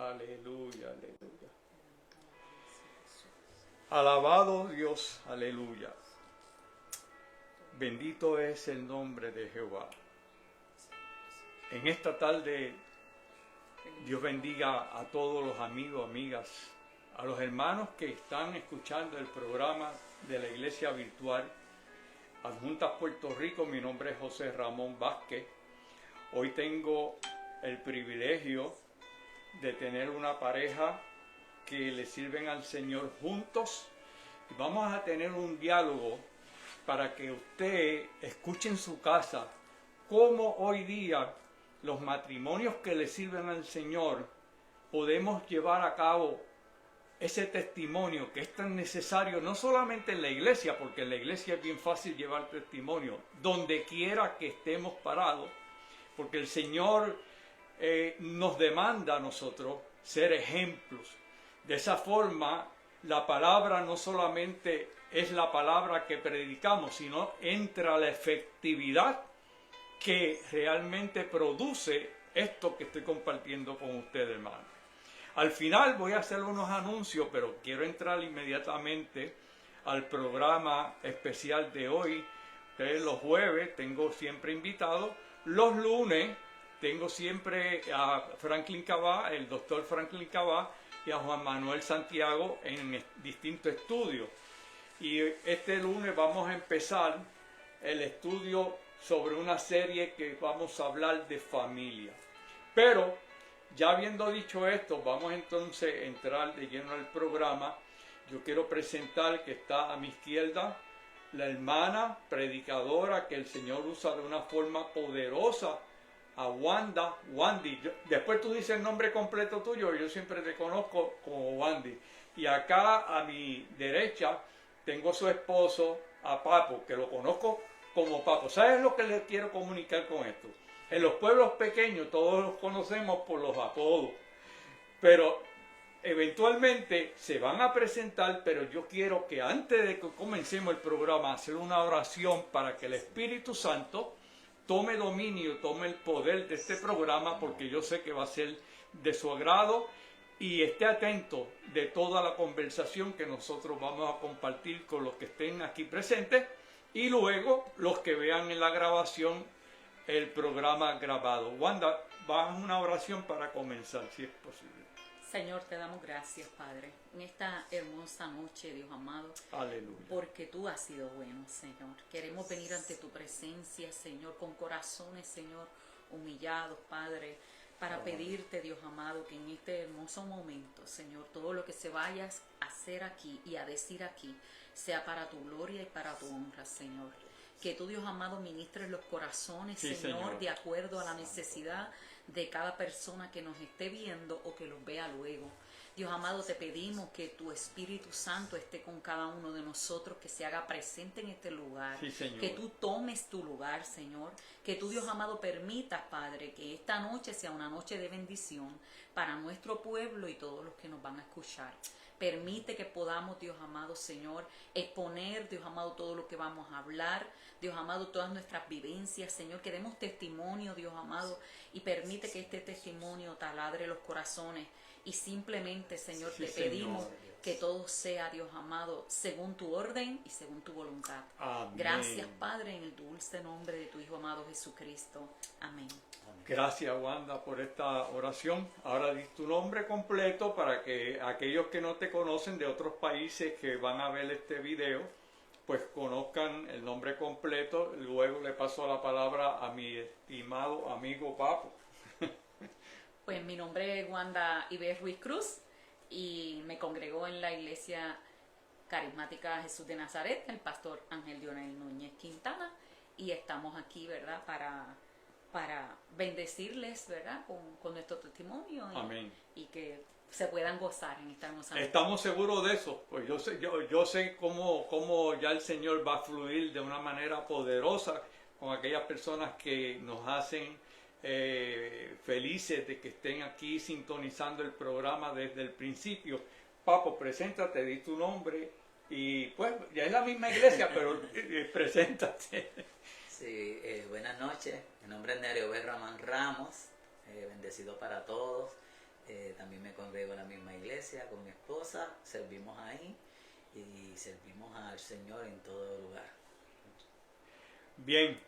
Aleluya, aleluya. Alabado Dios, aleluya. Bendito es el nombre de Jehová. En esta tarde, Dios bendiga a todos los amigos, amigas, a los hermanos que están escuchando el programa de la Iglesia Virtual Adjuntas Puerto Rico. Mi nombre es José Ramón Vázquez. Hoy tengo el privilegio de tener una pareja que le sirven al Señor juntos. Vamos a tener un diálogo para que usted escuche en su casa cómo hoy día los matrimonios que le sirven al Señor podemos llevar a cabo ese testimonio que es tan necesario, no solamente en la iglesia, porque en la iglesia es bien fácil llevar testimonio, donde quiera que estemos parados, porque el Señor nos demanda a nosotros ser ejemplos. De esa forma, la palabra no solamente es la palabra que predicamos, sino entra la efectividad que realmente produce esto que estoy compartiendo con ustedes, hermano. Al final voy a hacer unos anuncios, pero quiero entrar inmediatamente al programa especial de hoy. Los jueves tengo siempre invitados, los lunes tengo siempre a Franklin Cabá, el doctor Franklin Cabá, y a Juan Manuel Santiago en distintos estudios. Y este lunes vamos a empezar el estudio sobre una serie que vamos a hablar de familia. Pero, ya habiendo dicho esto, vamos entonces a entrar de lleno al programa. Yo quiero presentar que está a mi izquierda la hermana predicadora que el Señor usa de una forma poderosa, a Wandy. Después tú dices el nombre completo tuyo, yo siempre te conozco como Wandy. Y acá a mi derecha tengo a su esposo, a Papo, que lo conozco como Papo. ¿Sabes lo que les quiero comunicar con esto? En los pueblos pequeños todos los conocemos por los apodos, pero eventualmente se van a presentar, pero yo quiero que antes de que comencemos el programa hacer una oración para que el Espíritu Santo tome dominio, tome el poder de este programa, porque yo sé que va a ser de su agrado, y esté atento de toda la conversación que nosotros vamos a compartir con los que estén aquí presentes y luego los que vean en la grabación el programa grabado. Wanda, va a una oración para comenzar, si es posible. Señor, te damos gracias, Padre, en esta hermosa noche, Dios amado. Aleluya. Porque tú has sido bueno, Señor. Queremos venir ante tu presencia, Señor, con corazones, Señor, humillados, Padre, para pedirte, Dios amado, que en este hermoso momento, Señor, todo lo que se vaya a hacer aquí y a decir aquí, sea para tu gloria y para tu honra, Señor. Que tú, Dios amado, ministres los corazones, sí, Señor, de acuerdo a la necesidad de cada persona que nos esté viendo o que los vea luego. Dios amado, te pedimos que tu Espíritu Santo esté con cada uno de nosotros, que se haga presente en este lugar, sí, que tú tomes tu lugar, Señor, que tú, Dios amado, permitas, Padre, que esta noche sea una noche de bendición para nuestro pueblo y todos los que nos van a escuchar. Permite que podamos, Dios amado, Señor, exponer, Dios amado, todo lo que vamos a hablar, Dios amado, todas nuestras vivencias, Señor, que demos testimonio, Dios amado, y permite que este testimonio taladre los corazones. Y simplemente, Señor, sí, te pedimos que todo sea, Dios amado, según tu orden y según tu voluntad. Amén. Gracias, Padre, en el dulce nombre de tu Hijo amado Jesucristo. Amén. Gracias, Wanda, por esta oración. Ahora di tu nombre completo para que aquellos que no te conocen de otros países que van a ver este video, pues conozcan el nombre completo. Luego le paso la palabra a mi estimado amigo Papo. Pues mi nombre es Wanda Iber Ruiz Cruz y me congregó en la Iglesia Carismática Jesús de Nazaret, el pastor Ángel Dionel Núñez Quintana, y estamos aquí, ¿verdad?, para bendecirles, ¿verdad?, con nuestro testimonio. Amén. Y que se puedan gozar en esta hermosa noche. Estamos seguros de eso, pues yo sé cómo ya el Señor va a fluir de una manera poderosa con aquellas personas que nos hacen felices de que estén aquí sintonizando el programa desde el principio. Papo, preséntate, di tu nombre y pues ya es la misma iglesia, pero preséntate. Sí, buenas noches, mi nombre es Nerio B. Ramán Ramos, bendecido para todos. también me congrego en la misma iglesia con mi esposa, servimos ahí y servimos al Señor en todo lugar. Bien,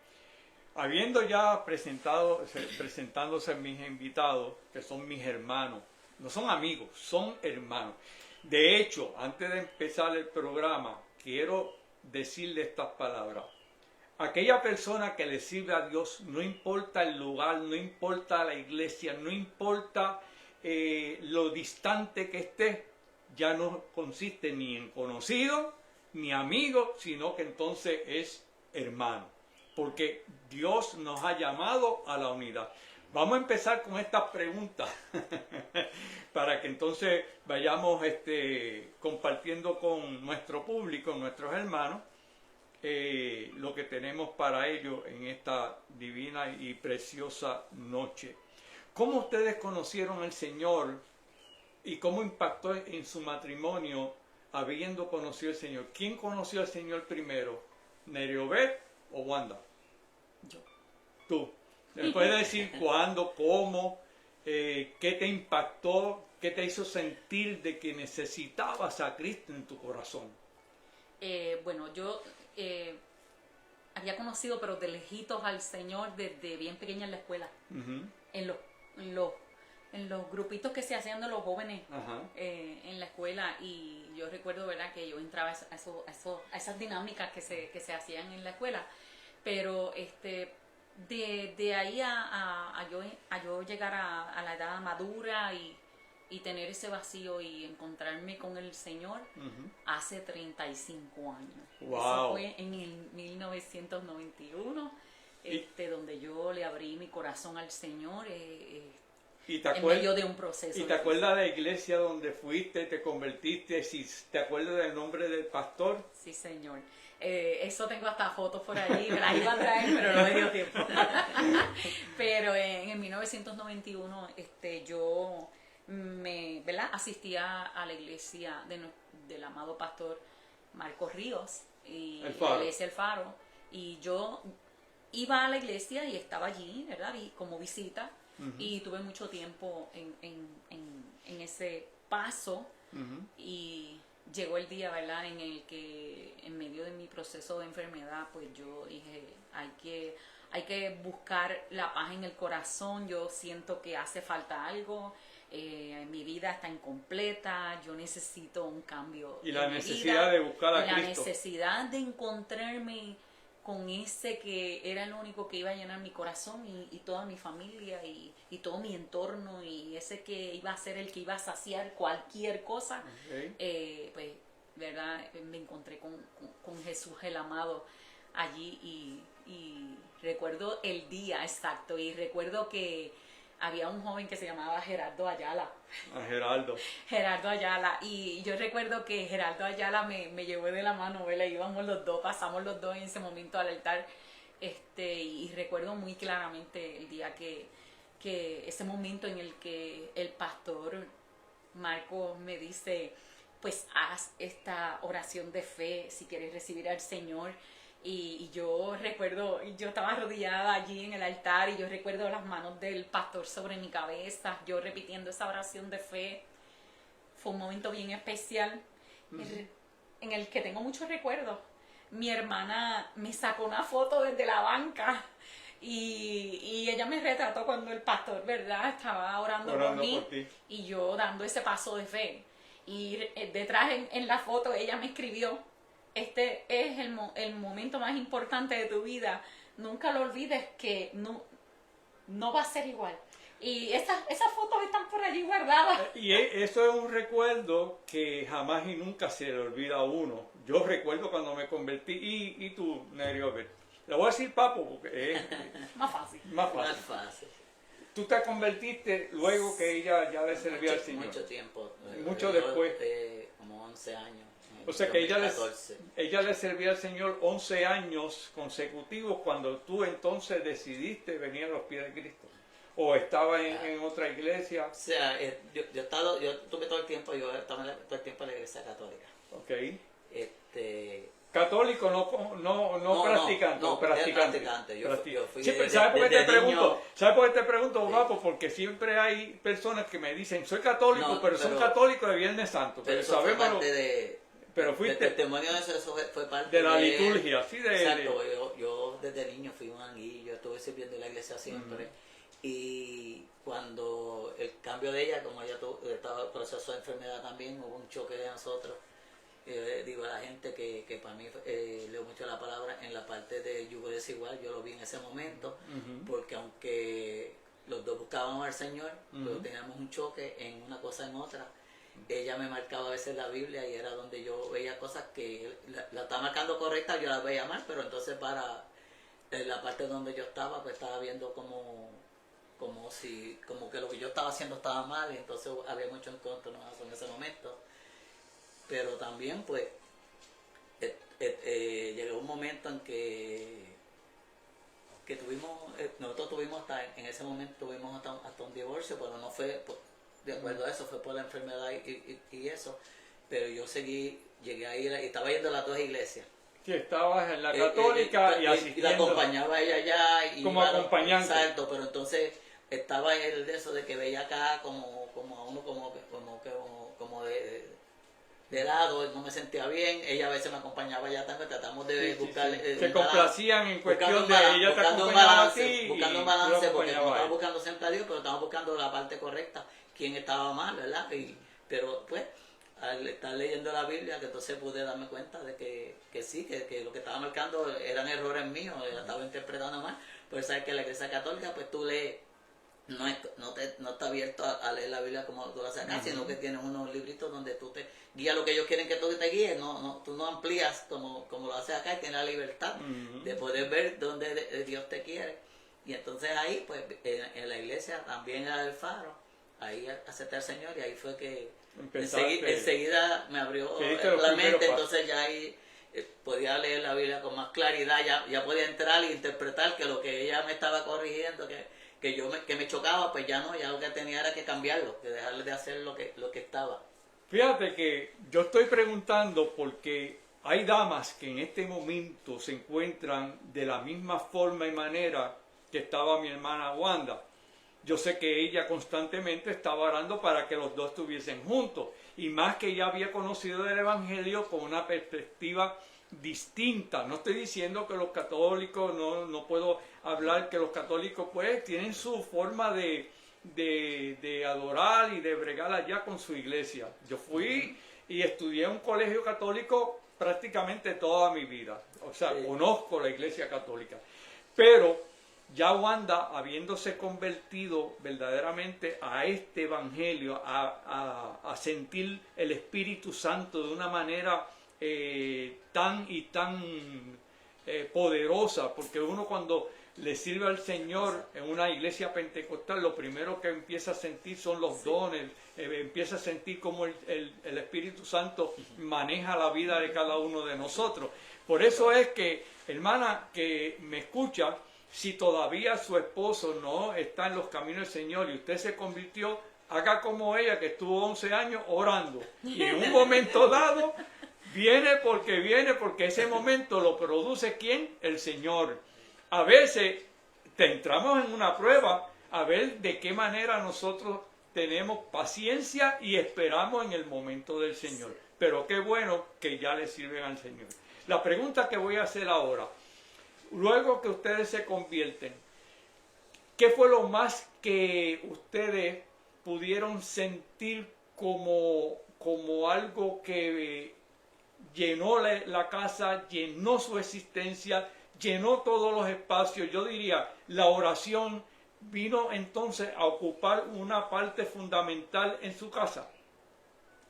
habiendo ya presentándose mis invitados, que son mis hermanos, no son amigos, son hermanos. De hecho, antes de empezar el programa, quiero decirle estas palabras. Aquella persona que le sirve a Dios, no importa el lugar, no importa la iglesia, no importa lo distante que esté, ya no consiste ni en conocido, ni amigo, sino que entonces es hermano. Porque Dios nos ha llamado a la unidad. Vamos a empezar con estas preguntas para que entonces vayamos compartiendo con nuestro público, nuestros hermanos, lo que tenemos para ellos en esta divina y preciosa noche. ¿Cómo ustedes conocieron al Señor y cómo impactó en su matrimonio habiendo conocido al Señor? ¿Quién conoció al Señor primero? ¿Neriobet o Wanda? Yo. Tú. ¿Me puedes decir cuándo, cómo, qué te impactó, qué te hizo sentir de que necesitabas a Cristo en tu corazón? Bueno, yo había conocido, pero de lejitos al Señor desde bien pequeña en la escuela. Uh-huh. En los grupitos que se hacían de los jóvenes Uh-huh. en la escuela, y yo recuerdo, ¿verdad?, que yo entraba a esas dinámicas que se hacían en la escuela, pero de ahí a yo llegar a la edad madura y tener ese vacío y encontrarme con el Señor Uh-huh. hace 35 años. Wow. Eso fue en el 1991, donde yo le abrí mi corazón al Señor en medio de un proceso. ¿Y te acuerdas de la iglesia donde fuiste, te convertiste? Si te acuerdas del nombre del pastor. Sí, Señor. Eso tengo hasta fotos por allí, me las iba a traer, pero no me dio tiempo. Pero en el 1991 yo ¿verdad?, asistía a la iglesia del amado pastor Marcos Ríos y la iglesia El Faro, y yo iba a la iglesia y estaba allí, ¿verdad?, como visita. Uh-huh. Y tuve mucho tiempo en ese paso. Uh-huh. Y llegó el día, ¿verdad?, en el que en medio de mi proceso de enfermedad, pues yo dije, hay que buscar la paz en el corazón. Yo siento que hace falta algo. Mi vida está incompleta, yo necesito un cambio. Y la necesidad de buscar a Cristo. La necesidad de encontrarme con ese que era el único que iba a llenar mi corazón y toda mi familia y todo mi entorno, y ese que iba a ser el que iba a saciar cualquier cosa. Okay. Pues, ¿verdad?, me encontré con Jesús el amado allí, y recuerdo el día exacto, y recuerdo que había un joven que se llamaba Gerardo Ayala. Gerardo Ayala. Y yo recuerdo que Gerardo Ayala me llevó de la mano, ¿verdad? Íbamos los dos, pasamos los dos en ese momento al altar. Y recuerdo muy claramente el día que ese momento en el que el pastor Marco me dice, pues haz esta oración de fe si quieres recibir al Señor. Y yo recuerdo, yo estaba arrodillada allí en el altar, y yo recuerdo las manos del pastor sobre mi cabeza, yo repitiendo esa oración de fe. Fue un momento bien especial. Uh-huh. En el que tengo muchos recuerdos. Mi hermana me sacó una foto desde la banca, y ella me retrató cuando el pastor, ¿verdad?, estaba orando por mí, y yo dando ese paso de fe. Y detrás en la foto ella me escribió, este es el momento más importante de tu vida, nunca lo olvides, que no va a ser igual. Y esas fotos están por allí guardadas. Y eso es un recuerdo que jamás y nunca se le olvida a uno. Yo recuerdo cuando me convertí, y tú, Neriobet, le voy a decir Papo porque es más fácil. Más fácil. Tú te convertiste luego que ella ya le servía al Señor. Mucho tiempo. Mucho después. Como 11 años. O sea que ella le servía al Señor 11 años consecutivos cuando tú entonces decidiste venir a los pies de Cristo. ¿O estaba en otra iglesia? O sea, yo tuve todo el tiempo, yo estaba todo el tiempo en la iglesia católica. Okay. Católico, no practicante. no, practicante. Yo fui Sí, ¿sabes por qué te pregunto? niño. ¿Sabes por qué te pregunto, Sí. Papo? Porque siempre hay personas que me dicen, soy católico, No, pero son católicos de Viernes Santo. Pero Pero eso fue sabemos parte de... pero del fuiste testimonio de eso fue parte de la liturgia, sí, Exacto, yo desde niño fui un anguillo, estuve sirviendo en la iglesia siempre. Y cuando el cambio de ella, como ella estaba en proceso de enfermedad también, hubo un choque de nosotros. Digo a la gente que para mí leo mucho la palabra en la parte de yugo desigual, yo lo vi en ese momento, porque aunque los dos buscábamos al Señor, pero teníamos un choque en una cosa en otra. Ella me marcaba a veces la Biblia y era donde yo veía cosas que la estaba marcando correcta, yo las veía mal, pero entonces para la parte donde yo estaba, pues estaba viendo como que lo que yo estaba haciendo estaba mal, y entonces había mucho encuentro en ese momento. Pero también pues llegó un momento en que nosotros tuvimos en ese momento tuvimos hasta un divorcio, pero no fue de acuerdo a eso, fue por la enfermedad y eso. Pero yo llegué a ir y estaba yendo a las dos iglesias. Sí, estabas en la católica y asistiendo. Y la acompañaba ella allá. Y como acompañante. Exacto, pero entonces estaba el de eso de que veía acá como a uno como de lado, no me sentía bien. Ella a veces me acompañaba allá también, tratamos de buscar... Se complacían en cuestión de ella te buscando acompañaba a ti. buscando un balance, porque no estaba buscando siempre a Dios, pero estaba buscando la parte correcta, quién estaba mal, ¿verdad? Pero pues, al estar leyendo la Biblia, que entonces pude darme cuenta de que sí, que lo que estaba marcando eran errores míos, la estaba interpretando mal. Pero sabes que la Iglesia Católica, pues tú lees, no está abierto a leer la Biblia como tú lo haces acá, sino que tienes unos libritos donde tú te guías lo que ellos quieren que tú te guíes, tú no amplías como lo haces acá, y tienes la libertad de poder ver dónde Dios te quiere. Y entonces ahí, pues, en la iglesia también era el Faro, ahí acepté al Señor, y ahí fue que enseguida me abrió la mente, entonces ya ahí podía leer la Biblia con más claridad, ya podía entrar e interpretar que lo que ella me estaba corrigiendo, que me chocaba, pues ya lo que tenía era que cambiarlo, que dejarle de hacer lo que estaba. Fíjate que yo estoy preguntando porque hay damas que en este momento se encuentran de la misma forma y manera que estaba mi hermana Wanda. Yo sé que ella constantemente estaba orando para que los dos estuviesen juntos, y más que ella había conocido el Evangelio con una perspectiva distinta. No estoy diciendo que los católicos, no puedo hablar que los católicos pues tienen su forma de adorar y de bregar allá con su iglesia. Yo fui y estudié en un colegio católico prácticamente toda mi vida. O sea, conozco la iglesia católica. Pero ya Wanda, habiéndose convertido verdaderamente a este evangelio, a sentir el Espíritu Santo de una manera tan poderosa, porque uno cuando le sirve al Señor en una iglesia pentecostal, lo primero que empieza a sentir son los dones, empieza a sentir cómo el Espíritu Santo maneja la vida de cada uno de nosotros. Por eso es que, hermana que me escucha, si todavía su esposo no está en los caminos del Señor y usted se convirtió, haga como ella, que estuvo 11 años orando, y en un momento dado viene porque ese momento lo produce ¿quién? El Señor. A veces te entramos en una prueba a ver de qué manera nosotros tenemos paciencia y esperamos en el momento del Señor. Pero qué bueno que ya le sirven al Señor. La pregunta que voy a hacer ahora, luego que ustedes se convierten, ¿qué fue lo más que ustedes pudieron sentir como algo que llenó la casa, llenó su existencia, llenó todos los espacios? Yo diría, la oración vino entonces a ocupar una parte fundamental en su casa.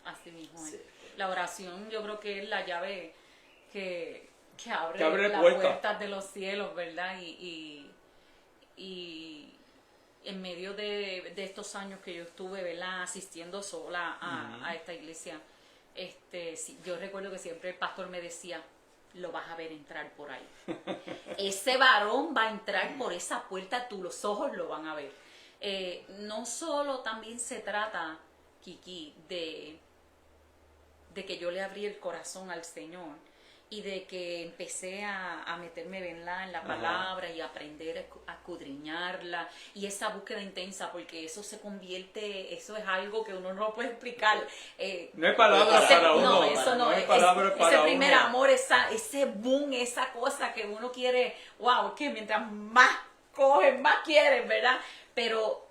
Así mismo es. Sí. La oración yo creo que es la llave que abre las puertas de los cielos, ¿verdad? Y en medio de estos años que yo estuve, ¿verdad?, asistiendo sola a esta iglesia, yo recuerdo que siempre el pastor me decía, lo vas a ver entrar por ahí. Ese varón va a entrar por esa puerta, los ojos lo van a ver. No solo también se trata, Kiki, de que yo le abrí el corazón al Señor y de que empecé a meterme, ¿verdad?, en la palabra y aprender a escudriñarla, y esa búsqueda intensa, porque eso se convierte, eso es algo que uno no puede explicar. No hay palabras para uno. No, eso no es. Ese primer amor, ese boom, esa cosa que uno quiere, wow, que mientras más coges, más quieres, ¿verdad? Pero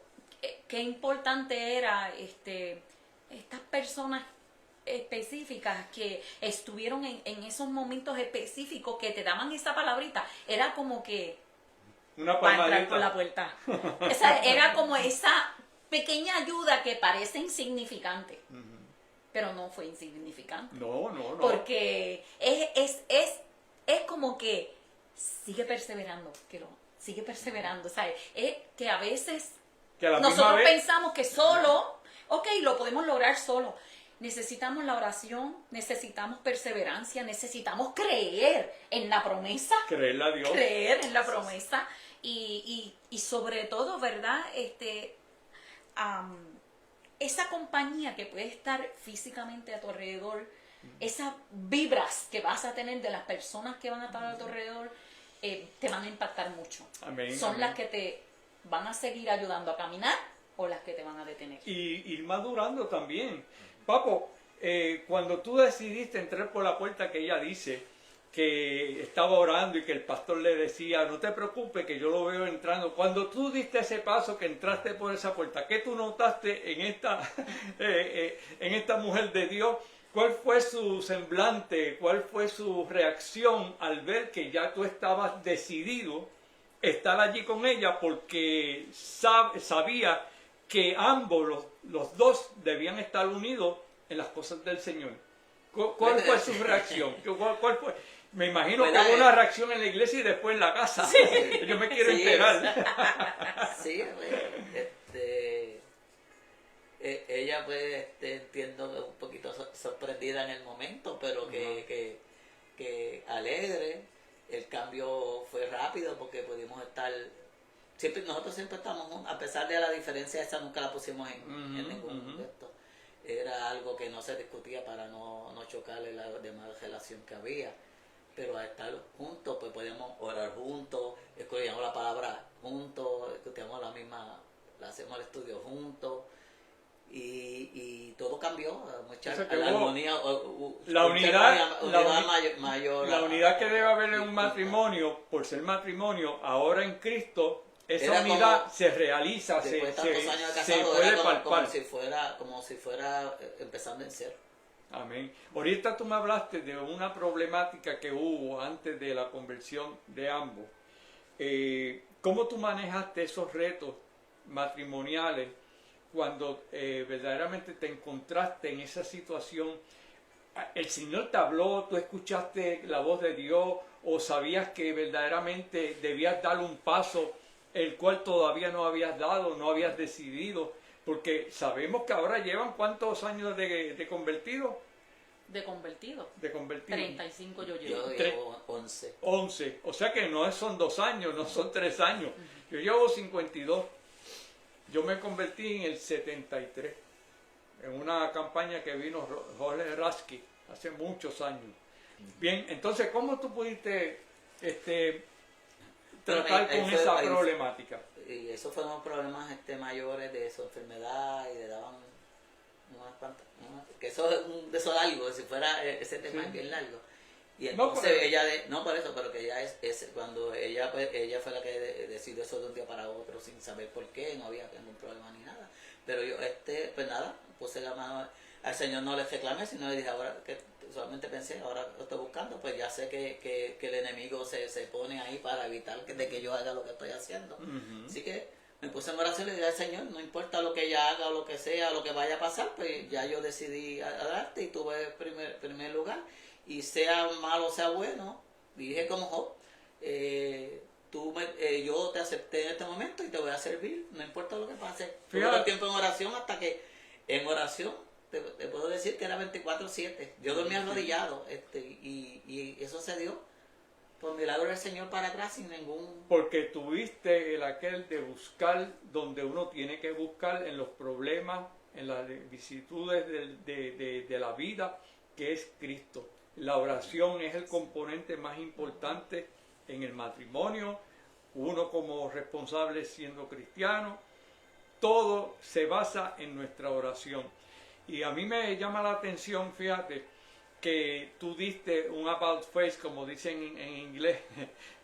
qué importante era estas personas específicas que estuvieron en esos momentos específicos que te daban esa palabrita. Era como que una para entrar por la puerta. Era como esa pequeña ayuda que parece insignificante, pero no fue insignificante. No. Porque es como que sigue perseverando, sigue perseverando, ¿sabes? Es que a veces nosotros pensamos que solo, lo podemos lograr solo. Necesitamos la oración, necesitamos perseverancia, necesitamos creer en la promesa. Creerle a Dios. Creer en la promesa. Y sobre todo, ¿verdad? Esa compañía que puede estar físicamente a tu alrededor, esas vibras que vas a tener de las personas que van a estar a tu alrededor, te van a impactar mucho. Amén, Son amén. las que te van a seguir ayudando a caminar o las que te van a detener. Y ir madurando también. Papo, cuando tú decidiste entrar por la puerta que ella dice, que estaba orando y que el pastor le decía, no te preocupes que yo lo veo entrando. Cuando tú diste ese paso, que entraste por esa puerta, ¿qué tú notaste en esta mujer de Dios? ¿Cuál fue su semblante? ¿Cuál fue su reacción al ver que ya tú estabas decidido a estar allí con ella? Porque sabía que ambos, los dos, debían estar unidos en las cosas del Señor. ¿Cuál fue su reacción? ¿Cuál fue? Me imagino que hubo una reacción en la iglesia y después en la casa. Sí. Yo me quiero enterar. Sí, ella pues entiendo un poquito sorprendida en el momento, pero que alegre. El cambio fue rápido porque pudimos estar... Nosotros siempre estamos juntos, a pesar de la diferencia esa nunca la pusimos en ningún momento. Era algo que no se discutía para no chocarle la demás relación que había. Pero al estar juntos, pues podíamos orar juntos, escogíamos la palabra juntos, escuchamos hacemos el estudio juntos, y todo cambió. La armonía, la unidad mayor. La unidad que debe haber en un matrimonio, por ser matrimonio, ahora en Cristo, esa unidad se realiza, se puede palpar. Como si fuera empezando en cero. Amén. Ahorita tú me hablaste de una problemática que hubo antes de la conversión de ambos. ¿Cómo tú manejaste esos retos matrimoniales cuando verdaderamente te encontraste en esa situación? ¿El Señor te habló, tú escuchaste la voz de Dios o sabías que verdaderamente debías dar un paso el cual todavía no habías dado, no habías decidido? Porque sabemos que ahora llevan ¿cuántos años de convertido? De convertido. 35 yo llevo. Yo llevo 11. 11. O sea que no son 2 años, no son 3 años. Yo llevo 52. Yo me convertí en el 73. En una campaña que vino Jorge Rasky hace muchos años. Bien, entonces, ¿cómo tú pudiste tratar con esa problemática? Y esos fueron problemas mayores de su enfermedad y le daban unas cuantas, que eso es de eso largo, si fuera ese tema es bien largo. Y entonces pero que ella cuando ella fue la que decidió eso de un día para otro sin saber por qué, no había ningún problema ni nada. Pero yo pues nada, puse la mano al Señor, no le reclamé, sino le dije, ahora que solamente pensé, ahora lo estoy buscando, pues ya sé que el enemigo se pone ahí para evitar de que yo haga lo que estoy haciendo. Así que me puse en oración y le dije al Señor, no importa lo que ella haga o lo que sea, lo que vaya a pasar, pues ya yo decidí a darte y tuve primer lugar. Y sea malo o sea bueno, dije como Job, yo te acepté en este momento y te voy a servir, no importa lo que pase. Tuve todo el tiempo en oración hasta que en oración te puedo decir que era 24/7. Yo dormía arrodillado y eso se dio por milagro del Señor para atrás sin ningún... Porque tuviste aquel de buscar donde uno tiene que buscar, en los problemas, en las vicisitudes de la vida, que es Cristo. la oración es el componente más importante en el matrimonio. Uno como responsable siendo cristiano, todo se basa en nuestra oración. Y a mí me llama la atención, fíjate, que tú diste un about face, como dicen en inglés,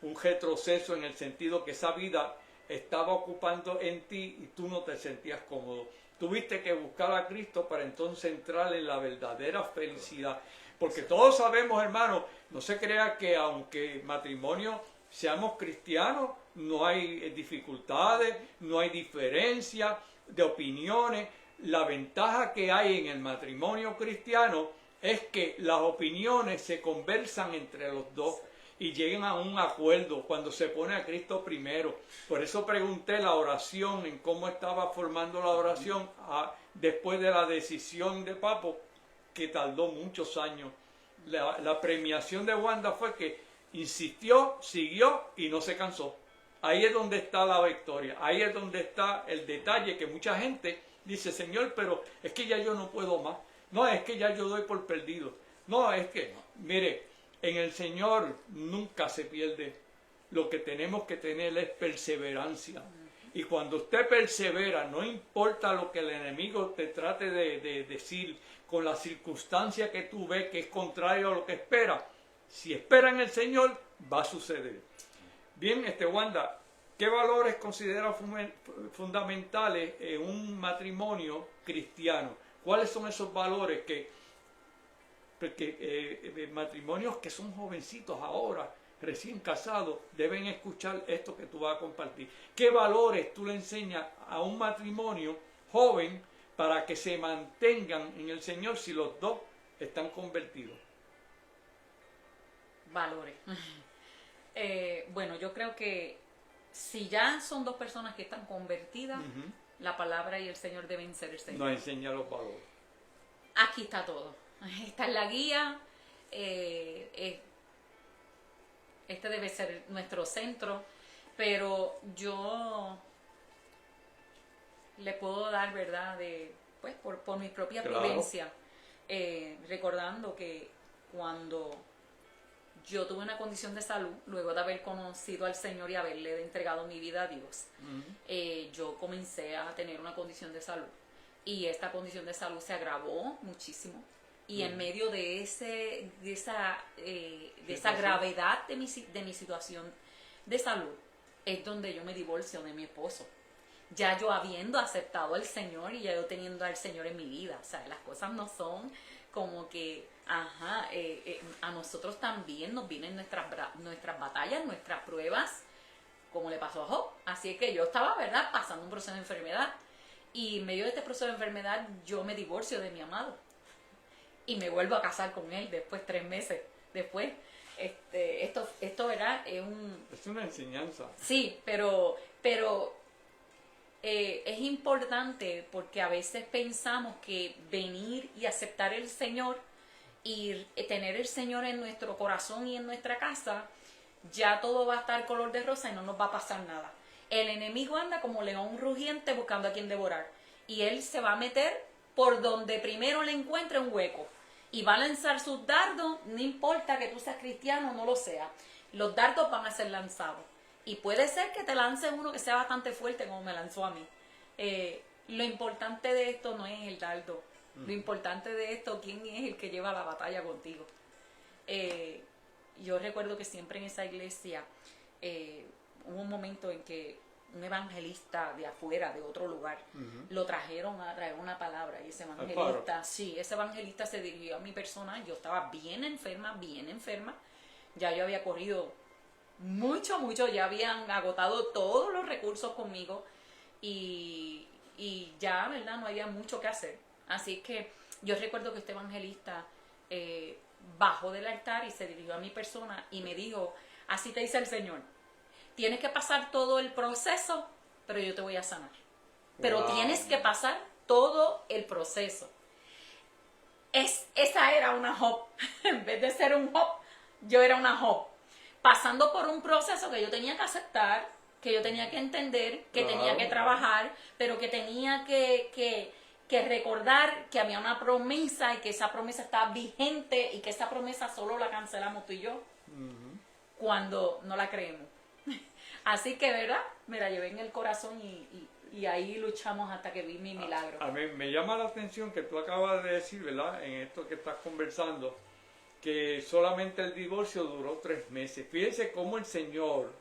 un retroceso en el sentido que esa vida estaba ocupando en ti y tú no te sentías cómodo. Tuviste que buscar a Cristo para entonces entrar en la verdadera felicidad. Porque todos sabemos, hermano, no se crea que aunque matrimonio seamos cristianos, no hay dificultades, no hay diferencia de opiniones. La ventaja que hay en el matrimonio cristiano es que las opiniones se conversan entre los dos y llegan a un acuerdo cuando se pone a Cristo primero. Por eso pregunté la oración, en cómo estaba formando la oración después de la decisión de Papo, que tardó muchos años. La premiación de Wanda fue que insistió, siguió y no se cansó. Ahí es donde está la victoria, ahí es donde está el detalle, que mucha gente dice, Señor, pero es que ya yo no puedo más. No, es que ya yo doy por perdido. No, es que, mire, en el Señor nunca se pierde. Lo que tenemos que tener es perseverancia. Y cuando usted persevera, no importa lo que el enemigo te trate de decir, con la circunstancia que tú ves que es contrario a lo que espera, si espera en el Señor, va a suceder. Bien, Wanda, ¿qué valores considera fundamentales en un matrimonio cristiano? ¿Cuáles son esos valores porque matrimonios que son jovencitos ahora, recién casados, deben escuchar esto que tú vas a compartir? ¿Qué valores tú le enseñas a un matrimonio joven para que se mantengan en el Señor si los dos están convertidos? Valores. Bueno, yo creo que si ya son dos personas que están convertidas, la palabra y el Señor deben ser el Señor. Nos enseña los valores. Aquí está todo. Esta es la guía. Este debe ser nuestro centro. Pero yo le puedo dar, ¿verdad? Pues por mi propia vivencia. Recordando que cuando yo tuve una condición de salud, luego de haber conocido al Señor y haberle entregado mi vida a Dios, yo comencé a tener una condición de salud. Y esta condición de salud se agravó muchísimo. Y en medio de esa gravedad de mi situación de salud, es donde yo me divorcio de mi esposo. Ya yo habiendo aceptado al Señor y ya yo teniendo al Señor en mi vida. O sea, las cosas no son como que, a nosotros también nos vienen nuestras batallas, nuestras pruebas, como le pasó a Job. Así es que yo estaba, ¿verdad?, pasando un proceso de enfermedad. Y en medio de este proceso de enfermedad, yo me divorcio de mi amado. Y me vuelvo a casar con él después, 3 meses después. Esto ¿verdad? Es una enseñanza. Sí, pero es importante porque a veces pensamos que venir y aceptar el Señor y tener el Señor en nuestro corazón y en nuestra casa, ya todo va a estar color de rosa y no nos va a pasar nada. El enemigo anda como león rugiente buscando a quien devorar. Y él se va a meter por donde primero le encuentre un hueco. Y va a lanzar sus dardos, no importa que tú seas cristiano o no lo seas. Los dardos van a ser lanzados. Y puede ser que te lance uno que sea bastante fuerte como me lanzó a mí. Lo importante de esto no es el dardo. Lo importante de esto, quién es el que lleva la batalla contigo. Yo recuerdo que siempre en esa iglesia hubo un momento en que un evangelista de afuera, de otro lugar, lo trajeron a traer una palabra. Y ese evangelista se dirigió a mi persona. Yo estaba bien enferma. Ya yo había corrido mucho, ya habían agotado todos los recursos conmigo y ya, ¿verdad?, no había mucho que hacer. Así que yo recuerdo que este evangelista bajó del altar y se dirigió a mi persona y me dijo, así te dice el Señor, tienes que pasar todo el proceso, pero yo te voy a sanar. Pero tienes que pasar todo el proceso. Esa era una Job. En vez de ser un Job, yo era una Job. Pasando por un proceso que yo tenía que aceptar, que yo tenía que entender, que tenía que trabajar, pero que tenía que que recordar que había una promesa y que esa promesa estaba vigente y que esa promesa solo la cancelamos tú y yo cuando no la creemos. Así que, ¿verdad? Me la llevé en el corazón y ahí luchamos hasta que vi mi milagro. A mí me llama la atención que tú acabas de decir, ¿verdad? En esto que estás conversando, que solamente el divorcio duró 3 meses. Fíjense cómo el Señor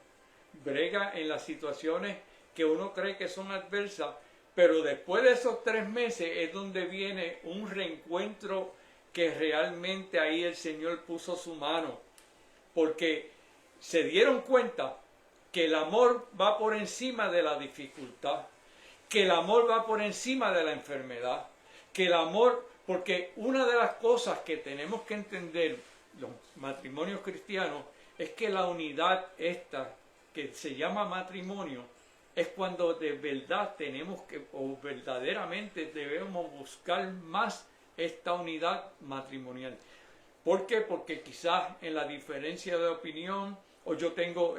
brega en las situaciones que uno cree que son adversas, pero después de esos 3 meses es donde viene un reencuentro que realmente ahí el Señor puso su mano, porque se dieron cuenta que el amor va por encima de la dificultad, que el amor va por encima de la enfermedad, que el amor, porque una de las cosas que tenemos que entender los matrimonios cristianos es que la unidad esta, que se llama matrimonio, es cuando de verdad tenemos que, o verdaderamente debemos buscar más esta unidad matrimonial. ¿Por qué? Porque quizás en la diferencia de opinión, o yo tengo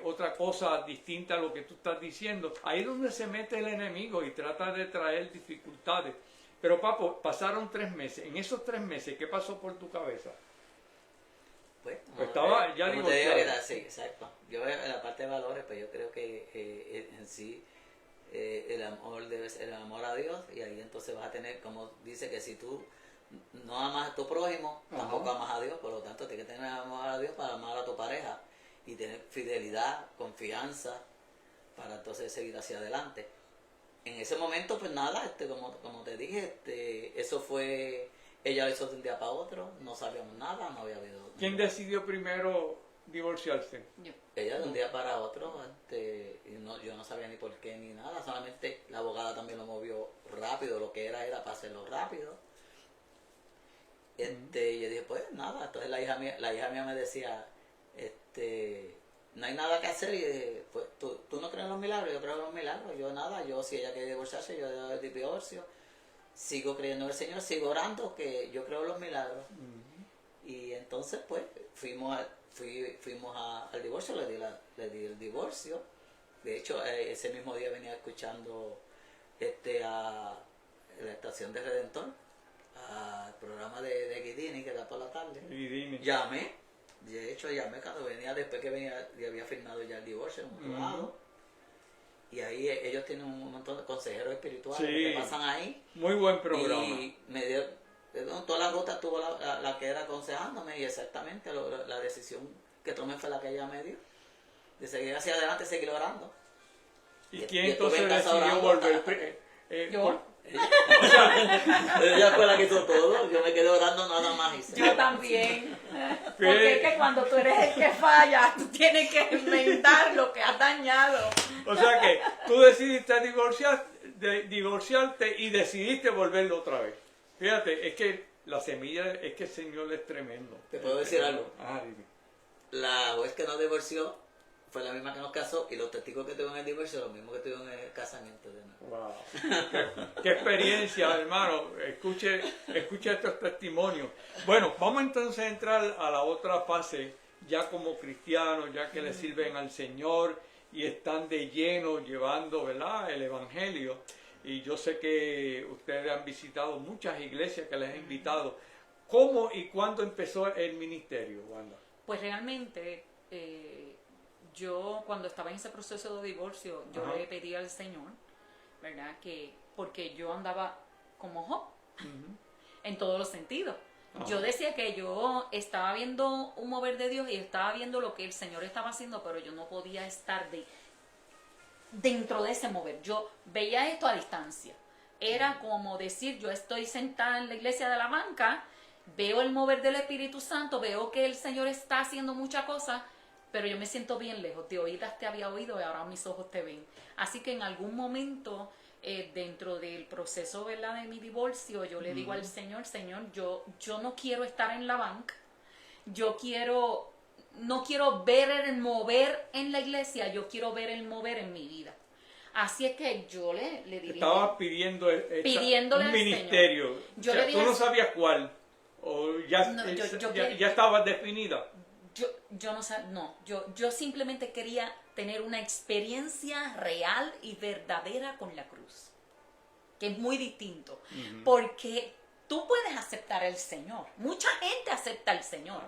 otra cosa distinta a lo que tú estás diciendo, ahí es donde se mete el enemigo y trata de traer dificultades. Pero Papo, pasaron 3 meses. En esos 3 meses, ¿qué pasó por tu cabeza? Pues estaba ya divorciado. Sí, exacto. Yo en la parte de valores, pues yo creo que en sí el amor debe ser el amor a Dios, y ahí entonces vas a tener, como dice, que si tú no amas a tu prójimo, tampoco amas a Dios, por lo tanto tienes que tener amor a Dios para amar a tu pareja y tener fidelidad, confianza, para entonces seguir hacia adelante. En ese momento, pues nada, como te dije, eso fue, ella lo hizo de un día para otro, no sabíamos nada, no había habido... ¿Quién decidió primero divorciarse? Yo. Ella de un día para otro, y yo no sabía ni por qué ni nada, solamente la abogada también lo movió rápido, lo que era para hacerlo rápido. Y yo dije, pues nada, entonces la hija mía me decía, no hay nada que hacer, y dije, pues tú no crees en los milagros, yo creo en los milagros, yo si ella quiere divorciarse, yo doy el divorcio, sigo creyendo en el Señor, sigo orando, que yo creo en los milagros. Y entonces pues fuimos al divorcio, le di el divorcio. De hecho ese mismo día venía escuchando a la estación de Redentor, al programa de Guidini, que da por la tarde. Guidini. Llamé cuando venía, después que venía y había firmado ya el divorcio en otro lado. Y ahí ellos tienen un montón de consejeros espirituales que pasan ahí. Muy buen programa. Y me dio, toda la ruta tuvo la que era aconsejándome, y exactamente la decisión que tomé fue la que ella me dio. De seguir hacia adelante, seguir orando. ¿Y quién entonces decidió volver? Yo. Ella fue la que hizo todo, yo me quedé orando, nada más. Yo también. Porque es que cuando tú eres el que falla, tú tienes que enmendar lo que has dañado. O sea que tú decidiste divorciarte y decidiste volverlo otra vez. Fíjate, es que la semilla, es que el Señor es tremendo. ¿Te puedo decir algo? Dime. La juez que nos divorció fue la misma que nos casó, y los testigos que tuvieron en el divorcio, los mismos que tuvieron en el casamiento de nuevo. Wow. Qué experiencia, hermano. Escuche estos testimonios. Bueno, vamos entonces a entrar a la otra fase, ya como cristianos, ya que le sirven al Señor y están de lleno llevando, ¿verdad?, el Evangelio. Y yo sé que ustedes han visitado muchas iglesias que les he invitado. ¿Cómo y cuándo empezó el ministerio, Wanda? Pues realmente, yo cuando estaba en ese proceso de divorcio, yo le pedí al Señor, ¿verdad?, que porque yo andaba como Job, en todos los sentidos. Yo decía que yo estaba viendo un mover de Dios y estaba viendo lo que el Señor estaba haciendo, pero yo no podía estar dentro de ese mover. Yo veía esto a distancia. Era como decir, yo estoy sentada en la iglesia de la banca, veo el mover del Espíritu Santo, veo que el Señor está haciendo muchas cosas, pero yo me siento bien lejos. De oídas te había oído y ahora mis ojos te ven. Así que en algún momento, dentro del proceso, ¿verdad?, de mi divorcio, yo le digo al Señor, yo no quiero estar en la banca, no quiero ver el mover en la iglesia, yo quiero ver el mover en mi vida. Así es que yo le dirigí. Estabas pidiéndole un ministerio. Yo o sea, le dije, tú no sabías cuál. O ya estabas definida. Yo no sé, yo simplemente quería tener una experiencia real y verdadera con la cruz. que es muy distinto, porque tú puedes aceptar al Señor, mucha gente acepta al Señor,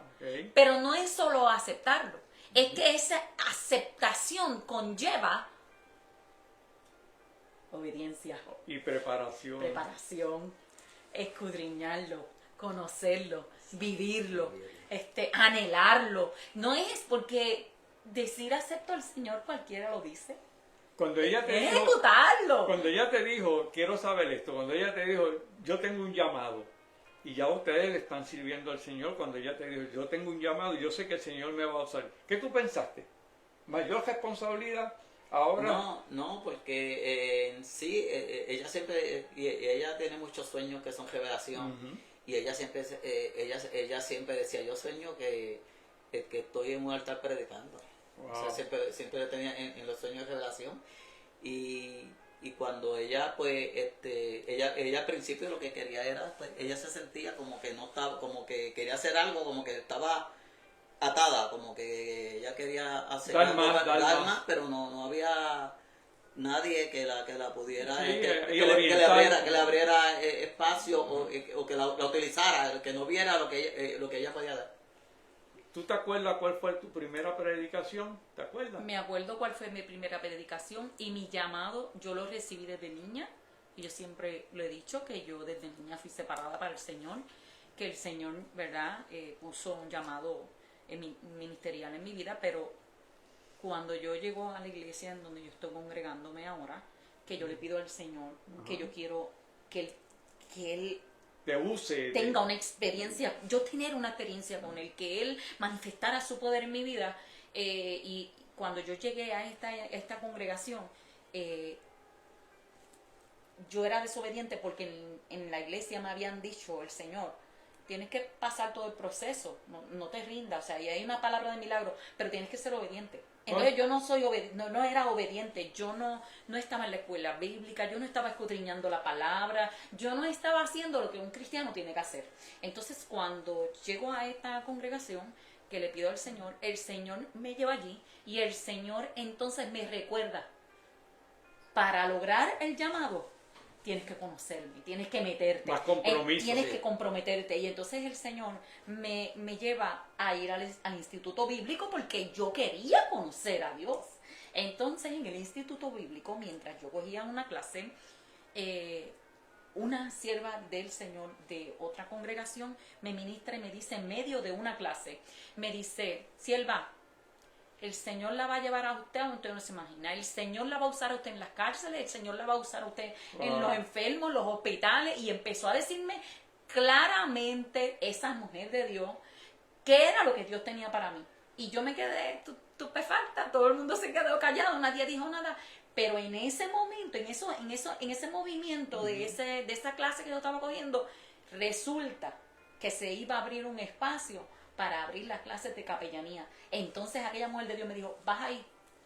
pero no es solo aceptarlo, es que esa aceptación conlleva obediencia y preparación, escudriñarlo, conocerlo, vivirlo, anhelarlo. No es porque decir acepto al Señor cualquiera lo dice. Cuando ella te dijo, ejecutarlo. Cuando ella te dijo, quiero saber esto, cuando ella te dijo, yo tengo un llamado, y ya ustedes le están sirviendo al Señor, cuando ella te dijo, yo tengo un llamado y yo sé que el Señor me va a usar. ¿Qué tú pensaste? ¿Mayor responsabilidad ahora? No, porque en sí, ella siempre, ella tiene muchos sueños que son revelación, y ella siempre decía, yo sueño que estoy en un altar predicando. Wow. O sea, siempre tenía en los sueños de revelación, y cuando ella pues ella al principio lo que quería era, pues ella se sentía como que no estaba, como que quería hacer algo, como que estaba atada, como que ella quería hacer dar algo, más, pero no había nadie que la pudiera, sí, que le abriera espacio, o que la utilizara, que no viera lo que ella podía dar. ¿Tú te acuerdas cuál fue tu primera predicación? ¿Te acuerdas? Me acuerdo cuál fue mi primera predicación, y mi llamado yo lo recibí desde niña, y yo siempre lo he dicho que yo desde niña fui separada para el Señor, que el Señor, ¿verdad?, puso un llamado ministerial en mi vida, pero cuando yo llego a la iglesia en donde yo estoy congregándome ahora, que yo le pido al Señor que yo quiero que Él te use, tenga una experiencia, yo tener una experiencia con Él, que Él manifestara su poder en mi vida, y cuando yo llegué a esta congregación, yo era desobediente porque en la iglesia me habían dicho, el Señor, tienes que pasar todo el proceso, no te rindas, o sea, y hay una palabra de milagro, pero tienes que ser obediente. Entonces yo no era obediente, yo no estaba en la escuela bíblica, yo no estaba escudriñando la palabra, yo no estaba haciendo lo que un cristiano tiene que hacer. Entonces cuando llego a esta congregación, que le pido al Señor, el Señor me lleva allí, y el Señor entonces me recuerda, para lograr el llamado, tienes que conocerme, tienes que meterte, más compromiso, tienes que comprometerte. Y entonces el Señor me lleva a ir al instituto bíblico porque yo quería conocer a Dios. Entonces en el instituto bíblico, mientras yo cogía una clase, una sierva del Señor de otra congregación me ministra y me dice, en medio de una clase, me dice, sierva, el Señor la va a llevar a usted a usted no se imagina. El Señor la va a usar a usted en las cárceles, el Señor la va a usar a usted en los enfermos, los hospitales. Y empezó a decirme claramente, esa mujer de Dios, qué era lo que Dios tenía para mí. Y yo me quedé estupefacta, todo el mundo se quedó callado, nadie dijo nada. Pero en ese momento, en ese movimiento de esa clase que yo estaba cogiendo, resulta que se iba a abrir un espacio para abrir las clases de capellanía. Entonces aquella mujer de Dios me dijo, vas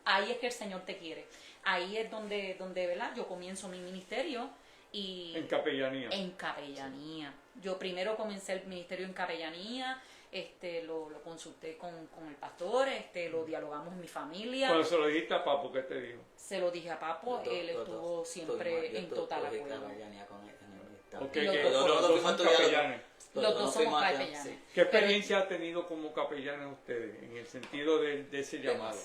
ahí es que el Señor te quiere. Ahí es donde ¿verdad?, yo comienzo mi ministerio. En capellanía. En capellanía. Yo primero comencé el ministerio en capellanía, lo consulté con el pastor, lo dialogamos en mi familia. Cuando se lo dijiste a Papo, ¿qué te dijo? Se lo dije a Papo, él estuvo siempre en total acuerdo. Los dos son capellanes. Los dos somos capellanes. ¿Qué experiencia ha tenido como capellanes ustedes en el sentido de ese llamado?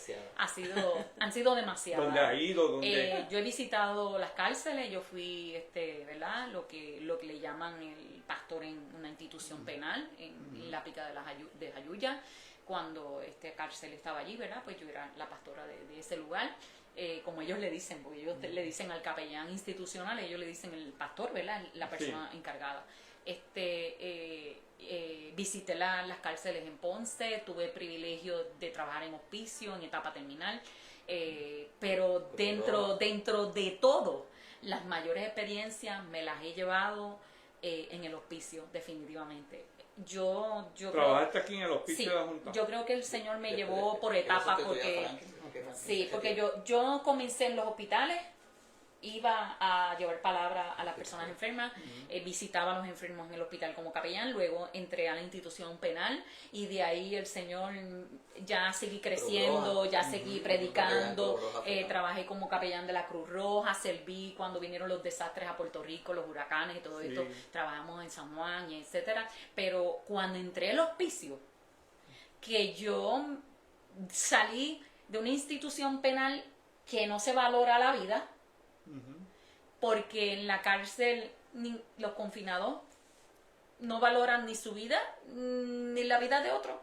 Han sido demasiadas. ¿Dónde ha ido? Yo he visitado las cárceles, yo fui, ¿verdad?, lo que le llaman el pastor en una institución penal, en la Pica de Jayuya. Cuando cárcel estaba allí, ¿verdad?, pues yo era la pastora de ese lugar. Como ellos le dicen, porque ellos le dicen al capellán institucional, ellos le dicen el pastor, ¿verdad?, la persona encargada. Visité las cárceles en Ponce, tuve el privilegio de trabajar en hospicio, en etapa terminal, pero dentro de todo, las mayores experiencias me las he llevado en el hospicio, definitivamente. ¿Trabajaste aquí en el hospicio sí, de la Junta? Yo creo que el Señor me llevó por etapas, porque yo comencé en los hospitales, iba a llevar palabra a las personas enfermas, visitaba a los enfermos en el hospital como capellán, luego entré a la institución penal y de ahí el Señor ya seguí creciendo, ya seguí predicando, trabajé como capellán de la Cruz Roja, serví cuando vinieron los desastres a Puerto Rico, los huracanes y todo esto, trabajamos en San Juan, y etcétera, pero cuando entré al hospicio, que yo salí de una institución penal que no se valora la vida, porque en la cárcel los confinados no valoran ni su vida ni la vida de otro.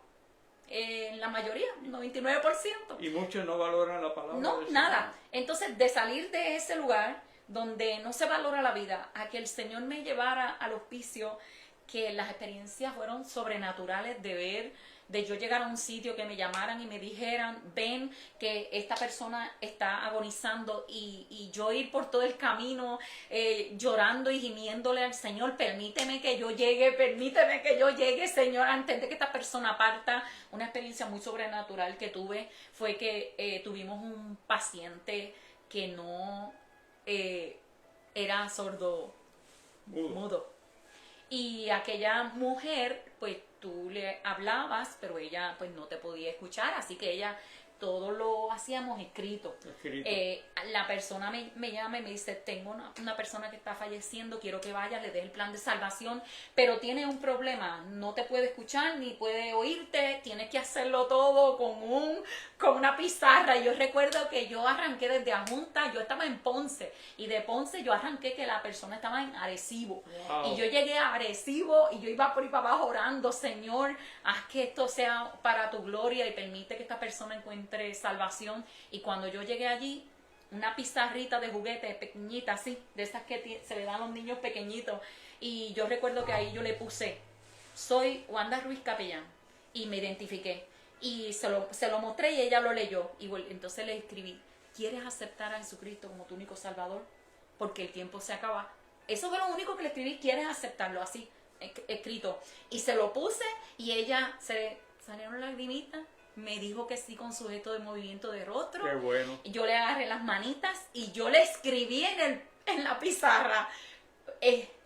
La mayoría, 99%. Y muchos no valoran la palabra. No, nada. Entonces, de salir de ese lugar donde no se valora la vida, a que el Señor me llevara al hospicio, que las experiencias fueron sobrenaturales de ver, de yo llegar a un sitio, que me llamaran y me dijeran, ven que esta persona está agonizando, y yo ir por todo el camino llorando y gimiéndole al Señor, permíteme que yo llegue, Señor, antes de que esta persona parta. Una experiencia muy sobrenatural que tuve fue que tuvimos un paciente que no era sordo mudo. Y aquella mujer, pues tú le hablabas, pero ella pues no te podía escuchar, así que ella, todo lo hacíamos escrito. La persona me llama y me dice, tengo una persona que está falleciendo, quiero que vayas, le des el plan de salvación, pero tiene un problema, no te puede escuchar ni puede oírte, tienes que hacerlo todo con una pizarra. Y yo recuerdo que yo arranqué desde Adjunta, yo estaba en Ponce, y de Ponce yo arranqué que la persona estaba en Arecibo. Wow. Y yo llegué a Arecibo y yo iba por ahí para abajo orando, Señor, haz que esto sea para tu gloria y permite que esta persona encuentre salvación. Y cuando yo llegué allí, una pizarrita de juguete pequeñita, así, de esas que se le dan a los niños pequeñitos, y yo recuerdo que ahí yo le puse, soy Wanda Ruiz Capellán, y me identifiqué, y se lo mostré y ella lo leyó, y entonces le escribí, ¿quieres aceptar a Jesucristo como tu único Salvador? Porque el tiempo se acaba. Eso fue lo único que le escribí, ¿quieres aceptarlo? Así, escrito, y se lo puse, y ella se salieron lagrimitas, me dijo que sí con sujeto de movimiento de rostro. Qué bueno. Yo le agarré las manitas y yo le escribí en la pizarra,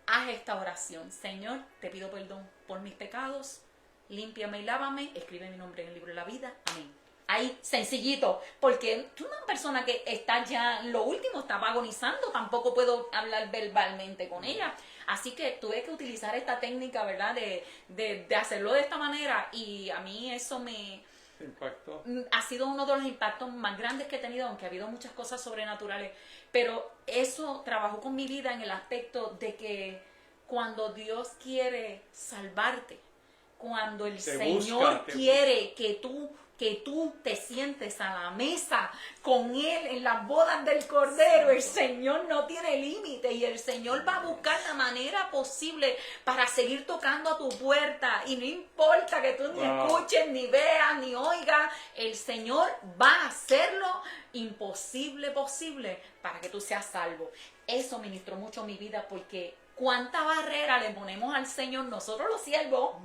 haz esta oración: Señor, te pido perdón por mis pecados, límpiame y lávame, escribe mi nombre en el libro de la vida, amén. Ahí, sencillito, porque tú una persona que está ya, lo último, estaba agonizando, tampoco puedo hablar verbalmente con ella. Así que tuve que utilizar esta técnica, ¿verdad?, de hacerlo de esta manera, y a mí eso impacto. Ha sido uno de los impactos más grandes que he tenido, aunque ha habido muchas cosas sobrenaturales, pero eso trabajó con mi vida en el aspecto de que cuando Dios quiere salvarte, cuando el Señor quiere que tú te sientes a la mesa con Él en las bodas del Cordero, el Señor no tiene límite, y el Señor va a buscar la manera posible para seguir tocando a tu puerta, y no importa que tú ni escuches, ni veas, ni oigas, el Señor va a hacerlo imposible posible para que tú seas salvo. Eso ministró mucho mi vida, porque cuánta barrera le ponemos al Señor nosotros los siervos,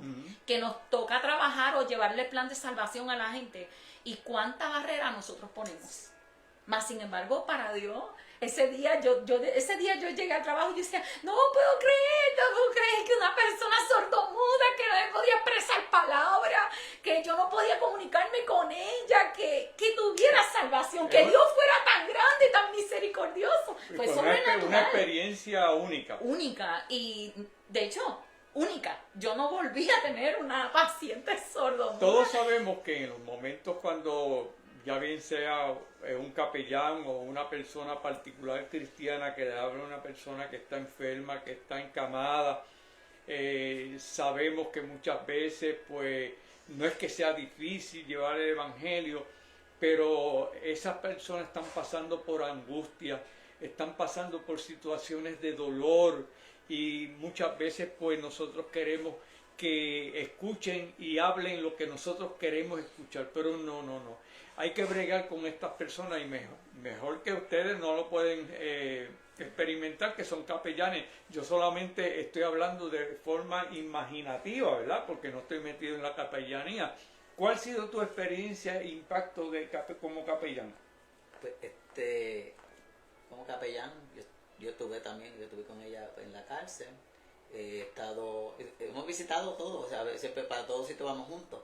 que nos toca trabajar o llevarle el plan de salvación a la gente, y cuánta barrera nosotros ponemos. Mas sin embargo, para Dios, ese día yo llegué al trabajo y yo decía, no puedo creer que una persona sordomuda, que no me podía expresar palabras, que yo no podía comunicarme con ella, que tuviera salvación, que Dios fuera tan grande, tan misericordioso. Fue sobrenatural. Una experiencia única. Única, y de hecho, única. Yo no volví a tener una paciente sordomuda. Todos sabemos que en los momentos cuando, ya bien sea un capellán o una persona particular cristiana que le habla a una persona que está enferma, que está encamada, sabemos que muchas veces pues no es que sea difícil llevar el evangelio, pero esas personas están pasando por angustia, están pasando por situaciones de dolor, y muchas veces pues nosotros queremos que escuchen y hablen lo que nosotros queremos escuchar, pero no. Hay que bregar con estas personas, y mejor que ustedes no lo pueden experimentar, que son capellanes. Yo solamente estoy hablando de forma imaginativa, ¿verdad? Porque no estoy metido en la capellanía. ¿Cuál ha sido tu experiencia e impacto como capellán? Pues como capellán. Yo estuve con ella en la cárcel. Hemos visitado todos, o sea, siempre para todos sitios vamos juntos.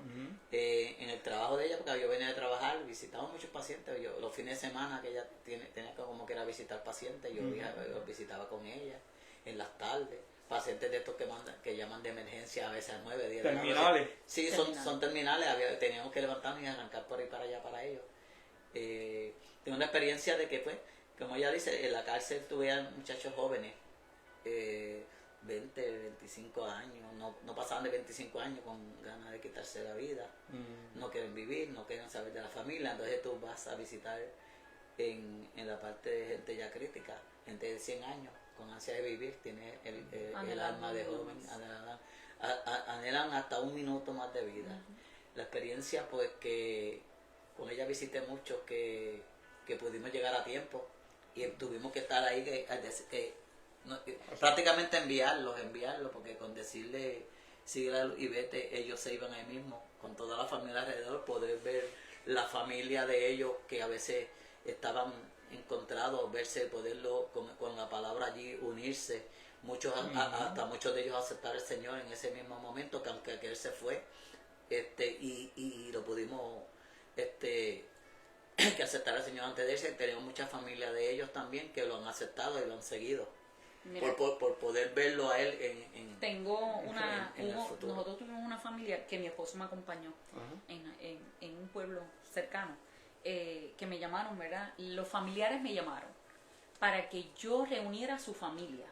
En el trabajo de ella, porque yo venía de trabajar, visitamos muchos pacientes. Los fines de semana que ella tenía como que era visitar pacientes, yo los visitaba con ella, en las tardes. Pacientes de estos que llaman de emergencia a veces a 9, 10 de la noche. ¿Terminales? Sí, son terminales, teníamos que levantarnos y arrancar por ahí para allá para ellos. Tengo una experiencia de que, pues, como ella dice, en la cárcel tuve muchachos jóvenes, 20, 25 años, no pasaban de 25 años con ganas de quitarse la vida, no quieren vivir, no quieren saber de la familia, entonces tú vas a visitar en la parte de gente ya crítica, gente de 100 años, con ansia de vivir, tiene el alma de joven, anhelan hasta un minuto más de vida. La experiencia, pues, que con ella visité muchos que pudimos llegar a tiempo y tuvimos que estar ahí, prácticamente enviarlos, porque con decirle sigue la luz y vete, ellos se iban ahí mismo, con toda la familia alrededor, poder ver la familia de ellos que a veces estaban encontrados, verse, poderlo con la palabra allí unirse, hasta muchos de ellos aceptar al Señor en ese mismo momento, que aunque él se fue, y lo pudimos que aceptar al Señor antes de irse. Tenemos muchas familias de ellos también que lo han aceptado y lo han seguido. Mira, por poder verlo a él en nosotros tuvimos una familia que mi esposo me acompañó en un pueblo cercano, que me llamaron, ¿verdad? Los familiares me llamaron para que yo reuniera a su familia,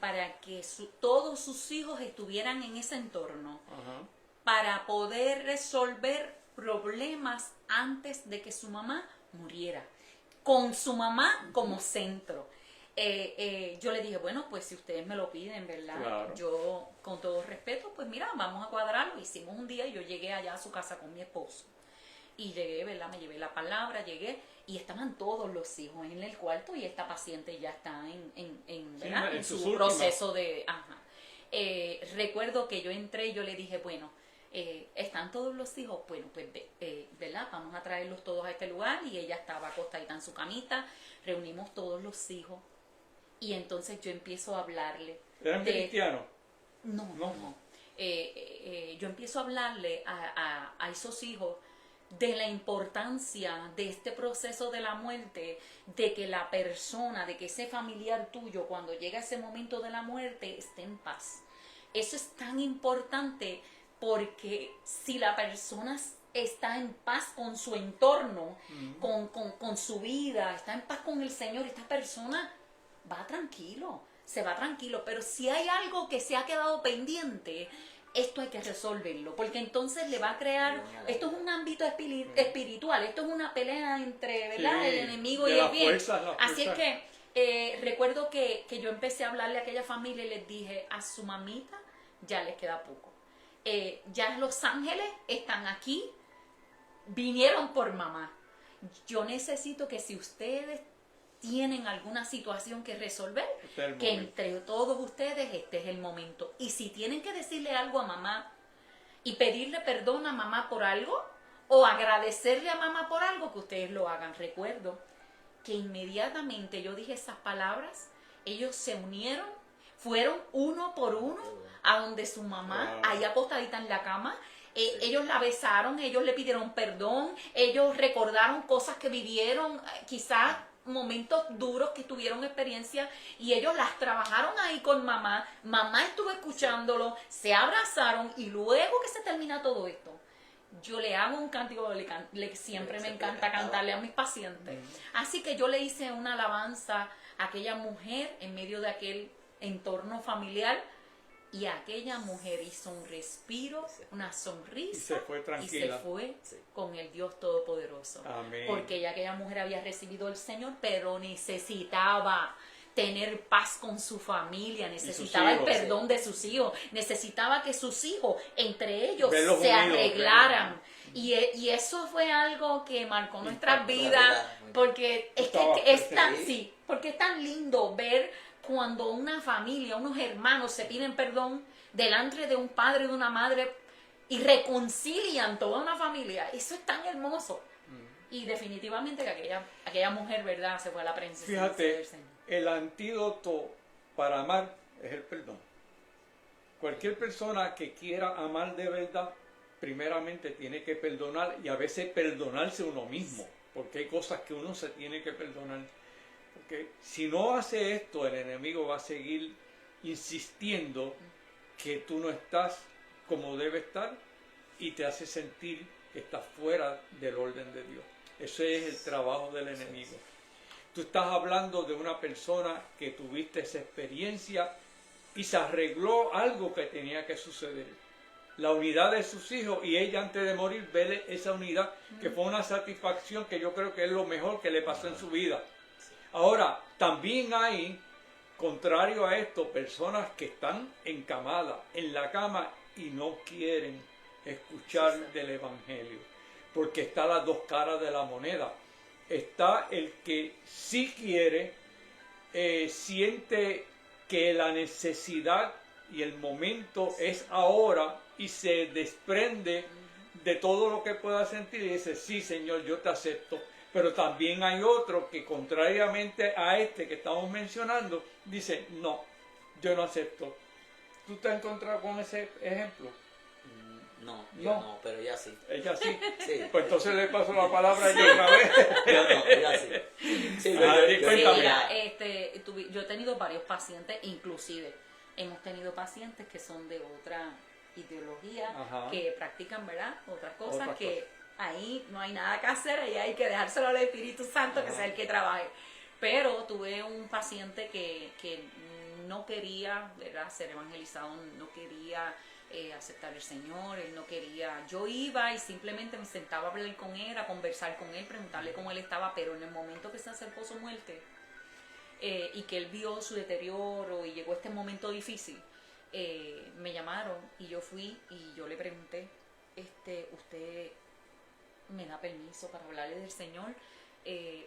para que todos sus hijos estuvieran en ese entorno, para poder resolver problemas antes de que su mamá muriera, con su mamá como centro. Yo le dije, bueno, pues si ustedes me lo piden, ¿verdad? Claro. Yo, con todo respeto, pues mira, vamos a cuadrarlo. Hicimos un día y yo llegué allá a su casa con mi esposo. Y llegué, ¿verdad? Me llevé la palabra, llegué y estaban todos los hijos en el cuarto y esta paciente ya está ¿verdad? En su proceso de... recuerdo que yo entré y yo le dije, bueno, ¿están todos los hijos? Bueno, pues, ¿verdad? Vamos a traerlos todos a este lugar. Y ella estaba acostadita en su camita, reunimos todos los hijos. Y entonces yo empiezo a hablarle. ¿Eran cristianos? No. Yo empiezo a hablarle a esos hijos de la importancia de este proceso de la muerte, de que la persona, de que ese familiar tuyo, cuando llega ese momento de la muerte, esté en paz. Eso es tan importante porque si la persona está en paz con su entorno, con su vida, está en paz con el Señor, esta persona va tranquilo, se va tranquilo. Pero si hay algo que se ha quedado pendiente, esto hay que resolverlo, porque entonces le va a crear, esto es un ámbito espiritual, esto es una pelea entre, ¿verdad? Sí, el enemigo y el bien. Así es que recuerdo que yo empecé a hablarle a aquella familia y les dije, a su mamita ya les queda poco. Ya Los Ángeles están aquí, vinieron por mamá. Yo necesito que si ustedes tienen alguna situación que resolver, que entre todos ustedes este es el momento. Y si tienen que decirle algo a mamá y pedirle perdón a mamá por algo, o agradecerle a mamá por algo, que ustedes lo hagan. Recuerdo que inmediatamente yo dije esas palabras, ellos se unieron, fueron uno por uno a donde su mamá, ahí acostadita en la cama. Ellos la besaron, ellos le pidieron perdón, ellos recordaron cosas que vivieron, quizás momentos duros que tuvieron experiencia, y ellos las trabajaron ahí con mamá. Mamá estuvo escuchándolo, se abrazaron, y luego que se termina todo esto, yo le hago un cántico, siempre me encanta cantarle a mis pacientes. Así que yo le hice una alabanza a aquella mujer en medio de aquel entorno familiar, y aquella mujer hizo un respiro, una sonrisa, y se fue tranquila, y se fue con el Dios Todopoderoso. Amén. Porque ya aquella mujer había recibido al Señor, pero necesitaba tener paz con su familia, necesitaba el perdón de sus hijos, necesitaba que sus hijos, entre ellos, se arreglaran. Y eso fue algo que marcó nuestras vidas, porque porque es tan lindo ver cuando una familia, unos hermanos se piden perdón delante de un padre y de una madre y reconcilian toda una familia. Eso es tan hermoso. Y definitivamente que aquella mujer, ¿verdad?, se fue a la presencia del Señor. Fíjate, el antídoto para amar es el perdón. Cualquier persona que quiera amar de verdad, primeramente tiene que perdonar, y a veces perdonarse uno mismo, porque hay cosas que uno se tiene que perdonar. Porque si no hace esto, el enemigo va a seguir insistiendo que tú no estás como debe estar y te hace sentir que estás fuera del orden de Dios. Ese es el trabajo del enemigo. Tú estás hablando de una persona que tuviste esa experiencia y se arregló algo que tenía que suceder. La unidad de sus hijos, y ella antes de morir ve esa unidad, que fue una satisfacción que yo creo que es lo mejor que le pasó en su vida. Ahora, también hay, contrario a esto, personas que están encamadas en la cama y no quieren escuchar del Evangelio, porque está las dos caras de la moneda. Está el que sí quiere, siente que la necesidad y el momento es ahora y se desprende de todo lo que pueda sentir y dice, sí, Señor, yo te acepto. Pero también hay otro que, contrariamente a este que estamos mencionando, dice, no, yo no acepto. ¿Tú te has encontrado con ese ejemplo? No, yo no, pero ella sí. ¿Ella sí? Sí. Pues entonces le paso la palabra a ella otra vez. Yo no, ella sí. Sí, Cuéntame. Yo he tenido varios pacientes, inclusive hemos tenido pacientes que son de otra ideología, que practican, ¿verdad?, otras cosas, ahí no hay nada que hacer, ahí hay que dejárselo al Espíritu Santo, que sea el que trabaje. Pero tuve un paciente que no quería, ¿verdad?, ser evangelizado, no quería aceptar al Señor, él no quería. Yo iba y simplemente me sentaba a hablar con él, a conversar con él, preguntarle cómo él estaba, pero en el momento que se acercó su muerte y que él vio su deterioro y llegó este momento difícil, me llamaron y yo fui y yo le pregunté, ¿usted me da permiso para hablarle del Señor?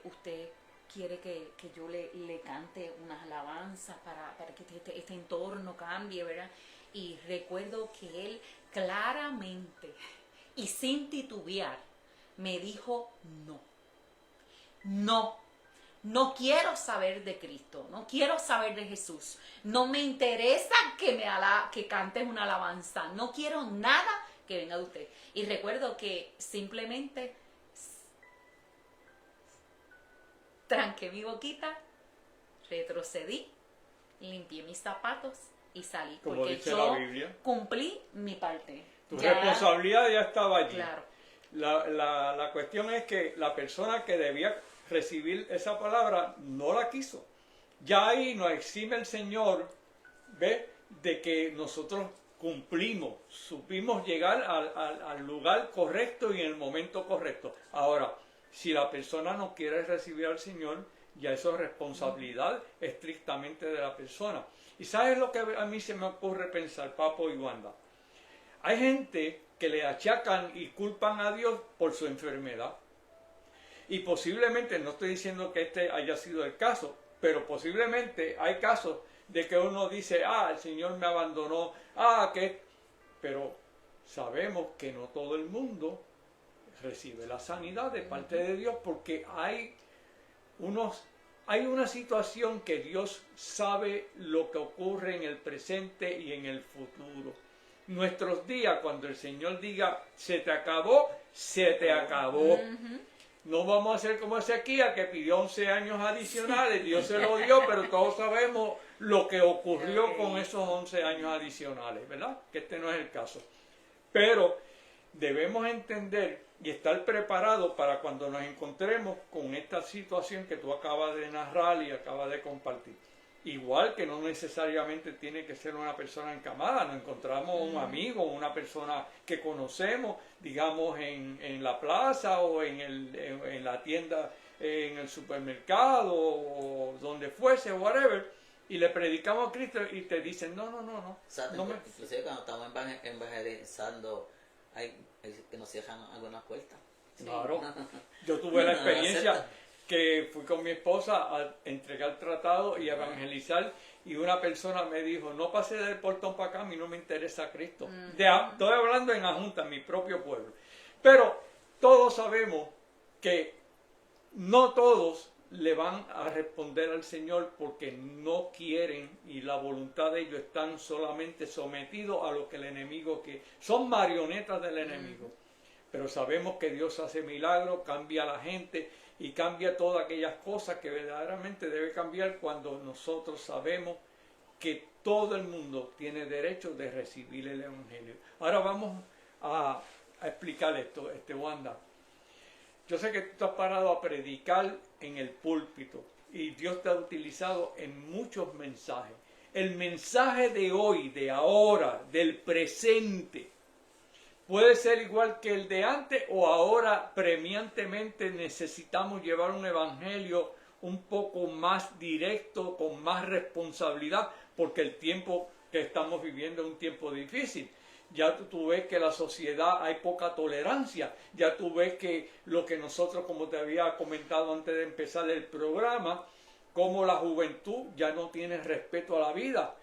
¿Usted quiere que yo le cante unas alabanzas para que este entorno cambie, ¿verdad? Y recuerdo que él claramente y sin titubear me dijo, no quiero saber de Cristo, no quiero saber de Jesús, no me interesa que cantes una alabanza, no quiero nada que venga de usted. Y recuerdo que simplemente tranqué mi boquita, retrocedí, limpié mis zapatos y salí. Como porque dice yo la Biblia, cumplí mi parte. tu responsabilidad ya estaba allí. Claro. La cuestión es que la persona que debía recibir esa palabra no la quiso. Ya ahí nos exime el Señor, ¿ve?, de que nosotros cumplimos, supimos llegar al lugar correcto y en el momento correcto. Ahora, si la persona no quiere recibir al Señor, ya eso es responsabilidad estrictamente de la persona. ¿Y sabes lo que a mí se me ocurre pensar, Papo y Wanda? Hay gente que le achacan y culpan a Dios por su enfermedad. Y posiblemente, no estoy diciendo que este haya sido el caso, pero posiblemente hay casos de que uno dice, el Señor me abandonó, pero sabemos que no todo el mundo recibe la sanidad de parte de Dios, porque hay una situación que Dios sabe lo que ocurre en el presente y en el futuro. Nuestros días, cuando el Señor diga, se te acabó, se te acabó. No vamos a ser como Ezequiel, que pidió 11 años adicionales, Dios se lo dio, pero todos sabemos lo que ocurrió con esos 11 años adicionales, ¿verdad? Que este no es el caso. Pero debemos entender y estar preparados para cuando nos encontremos con esta situación que tú acabas de narrar y acabas de compartir. Igual que no necesariamente tiene que ser una persona encamada, nos encontramos un amigo, una persona que conocemos, digamos en la plaza o en la tienda, en el supermercado o donde fuese, whatever, y le predicamos a Cristo y te dicen, no. Inclusive cuando estamos evangelizando, hay que nos cierran algunas puertas. Claro, yo tuve la experiencia que fui con mi esposa a entregar tratado y evangelizar, y una persona me dijo, no pase del portón para acá, a mí no me interesa Cristo. Estoy hablando en Ajunta, en mi propio pueblo. Pero todos sabemos que no todos le van a responder al Señor porque no quieren y la voluntad de ellos están solamente sometidos a lo que el enemigo quiere. Son marionetas del enemigo. Pero sabemos que Dios hace milagros, cambia a la gente y cambia todas aquellas cosas que verdaderamente debe cambiar cuando nosotros sabemos que todo el mundo tiene derecho de recibir el Evangelio. Ahora vamos a explicar esto, Wanda. Yo sé que tú estás parado a predicar en el púlpito y Dios te ha utilizado en muchos mensajes. El mensaje de hoy, de ahora, del presente, puede ser igual que el de antes o ahora premiantemente necesitamos llevar un evangelio un poco más directo, con más responsabilidad, porque el tiempo que estamos viviendo es un tiempo difícil. Ya tú ves que la sociedad hay poca tolerancia, ya tú ves que lo que nosotros, como te había comentado antes de empezar el programa, como la juventud ya no tiene respeto a la vida.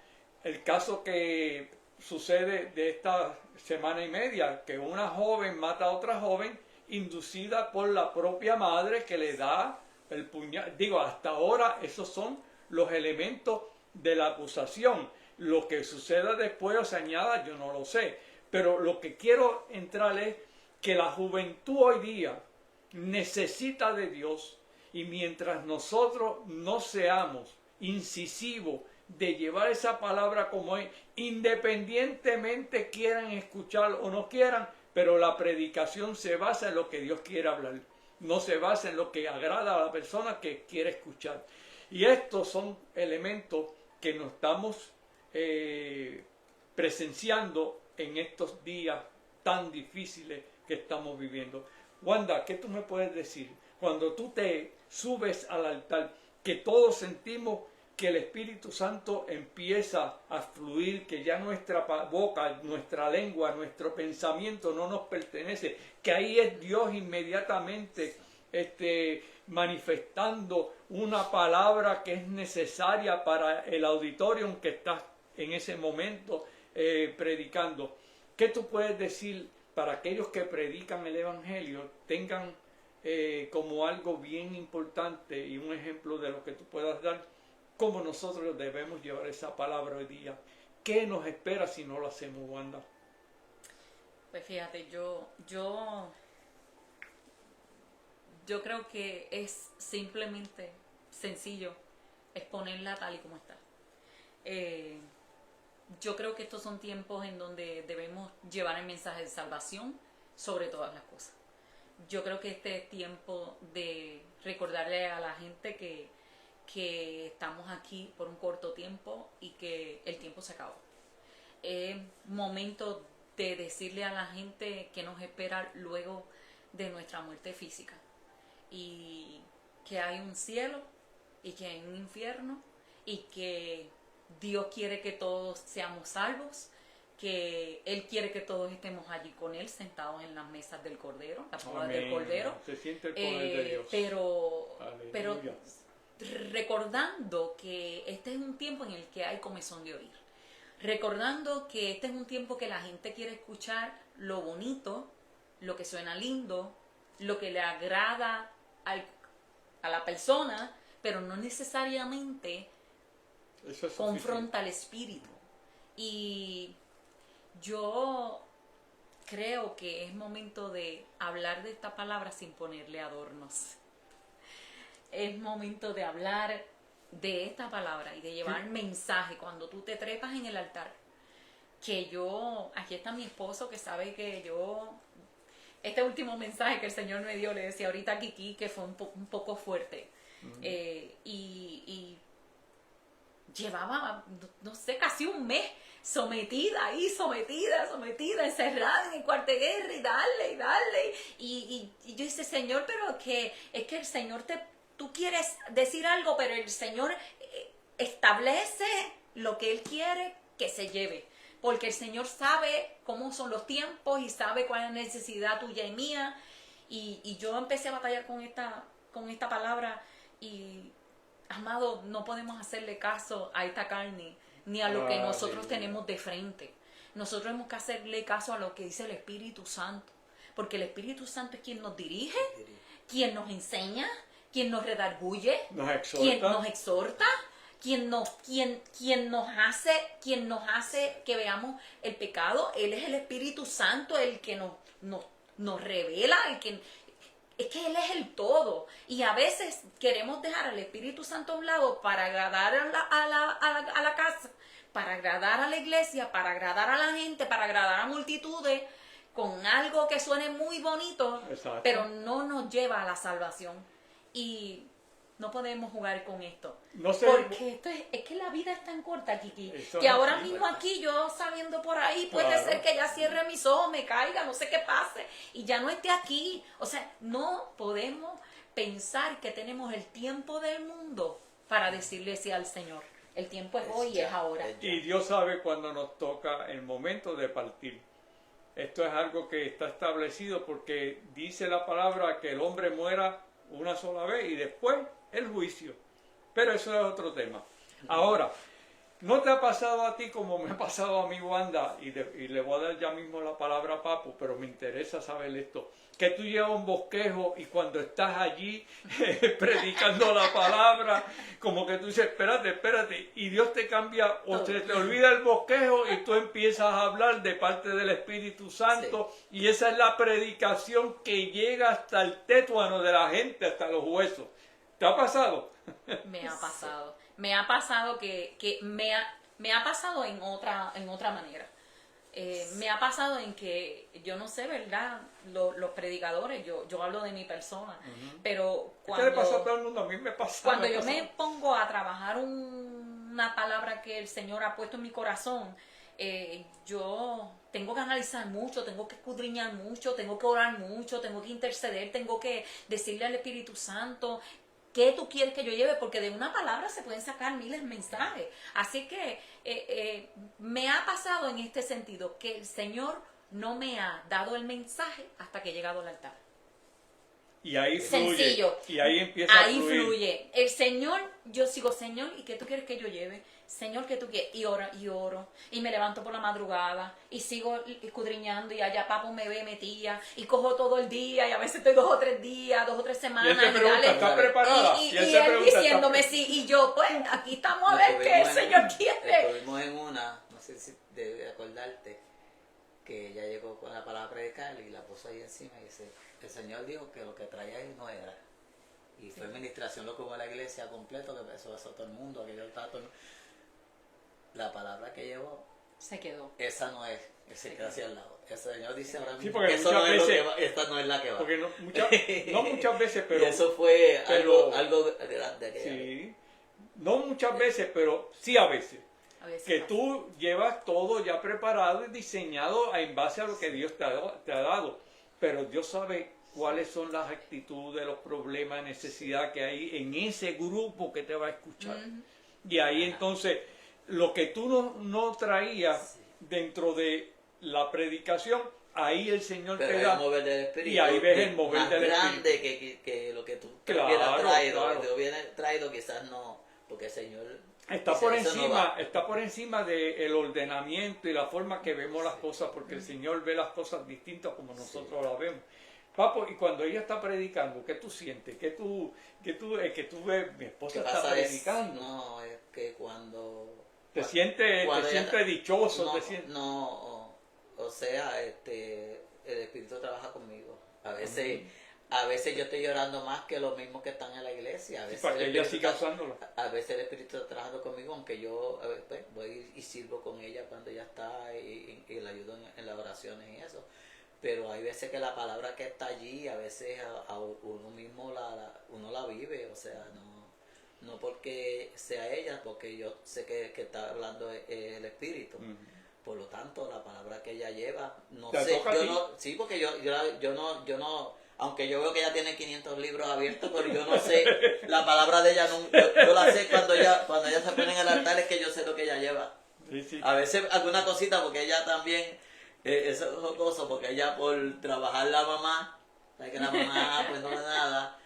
El caso que sucede de esta semana y media, que una joven mata a otra joven inducida por la propia madre que le da el puñal. Digo, hasta ahora esos son los elementos de la acusación. Lo que suceda después o se añada, yo no lo sé. Pero lo que quiero entrar es que la juventud hoy día necesita de Dios y mientras nosotros no seamos incisivos de llevar esa palabra como es, independientemente quieran escuchar o no quieran, pero la predicación se basa en lo que Dios quiere hablar, no se basa en lo que agrada a la persona que quiere escuchar. Y estos son elementos que nos estamos presenciando en estos días tan difíciles que estamos viviendo. Wanda, ¿qué tú me puedes decir? Cuando tú te subes al altar, que todos sentimos que el Espíritu Santo empieza a fluir, que ya nuestra boca, nuestra lengua, nuestro pensamiento no nos pertenece, que ahí es Dios inmediatamente manifestando una palabra que es necesaria para el auditorio que está en ese momento predicando. ¿Qué tú puedes decir para aquellos que predican el Evangelio, tengan como algo bien importante y un ejemplo de lo que tú puedas dar, cómo nosotros debemos llevar esa palabra hoy día? ¿Qué nos espera si no lo hacemos, Wanda? Pues fíjate, yo creo que es simplemente sencillo exponerla tal y como está. Yo creo que estos son tiempos en donde debemos llevar el mensaje de salvación sobre todas las cosas. Yo creo que este es tiempo de recordarle a la gente que estamos aquí por un corto tiempo y que el tiempo se acabó. Es momento de decirle a la gente que nos espera luego de nuestra muerte física y que hay un cielo y que hay un infierno y que Dios quiere que todos seamos salvos, que Él quiere que todos estemos allí con Él, sentados en las mesas del Cordero, la boda del Cordero. Se siente el poder de Dios. Pero recordando que este es un tiempo en el que hay comezón de oír. Recordando que este es un tiempo que la gente quiere escuchar lo bonito, lo que suena lindo, lo que le agrada a la persona, pero no necesariamente confronta al espíritu. Y yo creo que es momento de hablar de esta palabra sin ponerle adornos. Es momento de hablar de esta palabra y de llevar mensaje cuando tú te trepas en el altar. Que aquí está mi esposo que sabe que este último mensaje que el Señor me dio, le decía ahorita a Kiki que fue un poco fuerte. Y llevaba, no sé, casi un mes sometida, encerrada en el cuarto de guerra y darle. Y yo dije, Señor, pero es que el Señor tú quieres decir algo, pero el Señor establece lo que Él quiere que se lleve. Porque el Señor sabe cómo son los tiempos y sabe cuál es la necesidad tuya y mía. Y yo empecé a batallar con esta palabra y, amado, no podemos hacerle caso a esta carne ni a lo que nosotros tenemos de frente. Nosotros tenemos que hacerle caso a lo que dice el Espíritu Santo. Porque el Espíritu Santo es quien nos dirige, quien nos enseña, quien nos redarguye, Nos exhorta. quien nos exhorta, quien nos hace que veamos el pecado. Él es el Espíritu Santo, el que nos revela, es que Él es el todo. Y a veces queremos dejar al Espíritu Santo a un lado para agradar a la casa, para agradar a la iglesia, para agradar a la gente, para agradar a multitudes, con algo que suene muy bonito, Exacto. pero no nos lleva a la salvación. Y no podemos jugar con esto. No sé, porque es que la vida es tan corta, Kiki, Eso que no ahora es mismo aquí yo saliendo por ahí, puede Claro. ser que ya cierre mis ojos, me caiga, no sé qué pase, y ya no esté aquí. O sea, no podemos pensar que tenemos el tiempo del mundo para decirle sí al Señor. El tiempo es hoy y es ahora. y Dios sabe cuando nos toca el momento de partir. Esto es algo que está establecido porque dice la palabra que el hombre muera una sola vez y después el juicio. Pero eso es otro tema. Ahora, ¿no te ha pasado a ti como me ha pasado a mi Wanda? Y le voy a dar ya mismo la palabra a Papo, pero me interesa saber esto. Que tú llevas un bosquejo y cuando estás allí predicando la palabra, como que tú dices, espérate, y Dios te cambia o se te olvida el bosquejo y tú empiezas a hablar de parte del Espíritu Santo, y esa es la predicación que llega hasta el tétuano de la gente, hasta los huesos. ¿Te ha pasado? Me ha pasado. Me ha pasado me ha pasado en otra manera. Me ha pasado en que, yo no sé, ¿verdad? Los predicadores, yo hablo de mi persona, pero ¿Qué le pasa a todo el mundo? A mí me pasa. cuando yo me pongo a trabajar una palabra que el Señor ha puesto en mi corazón, yo tengo que analizar mucho, tengo que escudriñar mucho, tengo que orar mucho, tengo que interceder, tengo que decirle al Espíritu Santo qué tú quieres que yo lleve, porque de una palabra se pueden sacar miles de mensajes. Así que me ha pasado en este sentido, que el Señor no me ha dado el mensaje hasta que he llegado al altar. Y ahí fluye. Sencillo. Y ahí empieza Ahí a fluir. fluye. El Señor, yo sigo, Señor, ¿y qué tú quieres que yo lleve? Señor, ¿qué tú quieres? Y oro. Y me levanto por la madrugada. Y sigo escudriñando. Y allá Papo me ve metida. Y cojo todo el día. Y a veces estoy 2 o 3 días, 2 o 3 Y semanas. él te pregunta, ¿estás preparada? Y él te él pregunta, diciéndome sí. Y yo, pues, aquí estamos a ver qué el Señor quiere. Estuvimos en una, no sé si debes acordarte, que ella llegó con la palabra a predicar y la puso ahí encima y dice, el Señor dijo que lo que traía ahí no era. Y fue administración, lo que hubo en la iglesia completo, que eso pasó todo el mundo, aquello estaba todo el mundo. La palabra que llevó, Se quedó. esa no es, ese queda hacia el lado. El Señor dice ahora Sí, mismo porque que eso muchas no es lo veces- que va, esta no es la que va. Porque no muchas veces, pero... y eso fue pero- algo grande. Que Sí. No muchas veces, pero sí a veces. A veces Que pasa. tú llevas todo ya preparado y diseñado en base a lo que Dios te ha dado. Pero Dios sabe cuáles son las actitudes, los problemas, necesidad que hay en ese grupo que te va a escuchar. Y ahí entonces, lo que tú no traías dentro de la predicación, ahí el Señor Pero te es da. el mover del espíritu. Y ahí ves el mover más del grande espíritu. que lo que tú Claro, hubieras traído. claro. Te hubieras traído quizás no, porque el Señor Está dice, por "Eso no encima, va". está por encima del ordenamiento y la forma que vemos las cosas, porque el Señor ve las cosas distintas como nosotros las vemos. Papo, y cuando ella está predicando, ¿qué tú sientes? ¿Qué tú ves? Mi ¿Qué esposa está pasa? predicando. No, es que cuando Te sientes cuando ella- dichoso, no, te sientes... no, o sea, el Espíritu trabaja conmigo. A veces yo estoy llorando más que los mismos que están en la iglesia. A veces para que el ella Espíritu siga está- usándolo. A veces el Espíritu está trabajando conmigo, aunque yo pues, voy y sirvo con ella cuando ella está y la ayudo en las oraciones y eso. Pero hay veces que la palabra que está allí, a veces a uno mismo uno la vive, o sea, no porque sea ella, porque yo sé que está hablando el Espíritu. Por lo tanto, la palabra que ella lleva, no ¿Te sé, toca a yo ti? no, sí, porque yo no, aunque yo veo que ella tiene 500 libros abiertos, pero yo no sé, la palabra de ella, yo la sé cuando ella se pone en el altar, es que yo sé lo que ella lleva. Sí, sí. A veces alguna cosita, porque ella también, eso es jocoso, porque ella por trabajar la mamá, sabe que la mamá pues no da nada,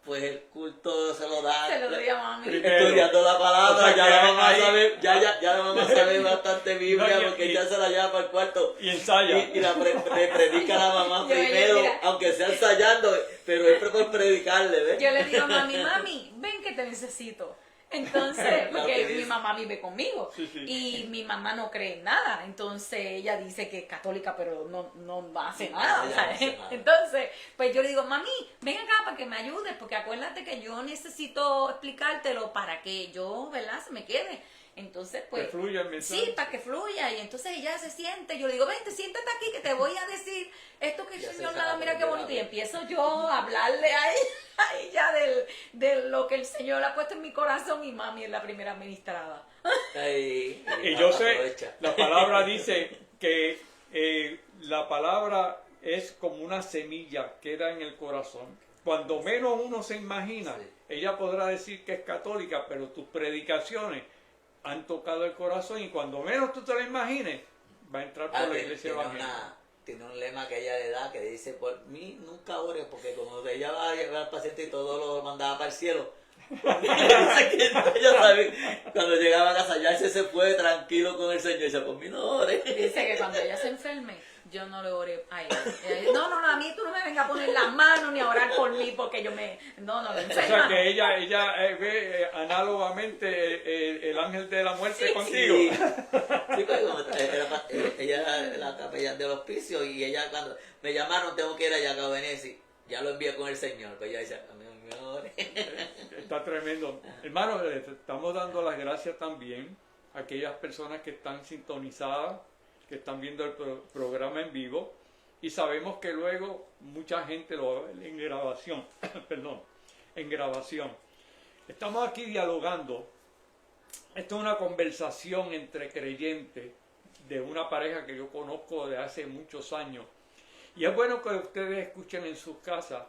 pues el culto se lo da. Se lo doy a mami. Estudiando la palabra, O sea, ya la mamá ahí- sabe, ya la mamá sabe bastante Biblia, No, porque ella se la lleva para el cuarto. Y ensaya. Y le predica a la mamá Yo, primero, mira. aunque sea ensayando, pero es por predicarle, ¿ves? Yo le digo a mami, ven que te necesito. Entonces, porque mi mamá vive conmigo Sí, sí. y mi mamá no cree en nada. Entonces, ella dice que es católica, pero no hace nada. Ella no ¿sabes? hace nada. Entonces, pues yo le digo, mami, ven acá para que me ayudes, porque acuérdate que yo necesito explicártelo para que yo, ¿verdad?, se me quede. Entonces, pues, Que fluya el mensaje. sí, para que fluya. Y entonces ella se siente. Yo le digo, vente, siéntate aquí que te voy a decir esto que el Ya Señor se me ha dado, mira qué sabe, bonito. Y ya. empiezo yo a hablarle a ella de lo que el Señor ha puesto en mi corazón. Y mami es la primera ministrada. Ahí, Y yo sé, aprovecha. la palabra dice que la palabra es como una semilla, queda en el corazón. Cuando menos uno se imagina, Sí. ella podrá decir que es católica, pero tus predicaciones han tocado el corazón y cuando menos tú te lo imagines, va a entrar por la iglesia evangélica. Tiene un lema que ella le da que dice, por mí nunca ores, porque como ella va a llevar al paciente y todo lo mandaba para el cielo. Dice que ella sabe, cuando llegaba a casa ya se fue tranquilo con el Señor y dice, por mí no ores. Dice que cuando ella se enferme, yo no le oré a ella. Ella dice, no, a mí tú no me vengas a poner las manos ni a orar por mí porque yo me... No, O sea enferma. que ella ve análogamente el ángel de la muerte Sí, contigo. Sí, sí, pues, ella era la capellán del hospicio y ella cuando me llamaron tengo que ir allá a Venecia, ya lo envié con el Señor, pues ella dice, a mí me ore. Está tremendo. Hermano, le estamos dando las gracias también a aquellas personas que están sintonizadas, que están viendo el programa en vivo y sabemos que luego mucha gente lo ve en grabación. Perdón, en grabación. Estamos aquí dialogando. Esto es una conversación entre creyentes de una pareja que yo conozco de hace muchos años. Y es bueno que ustedes escuchen en sus casas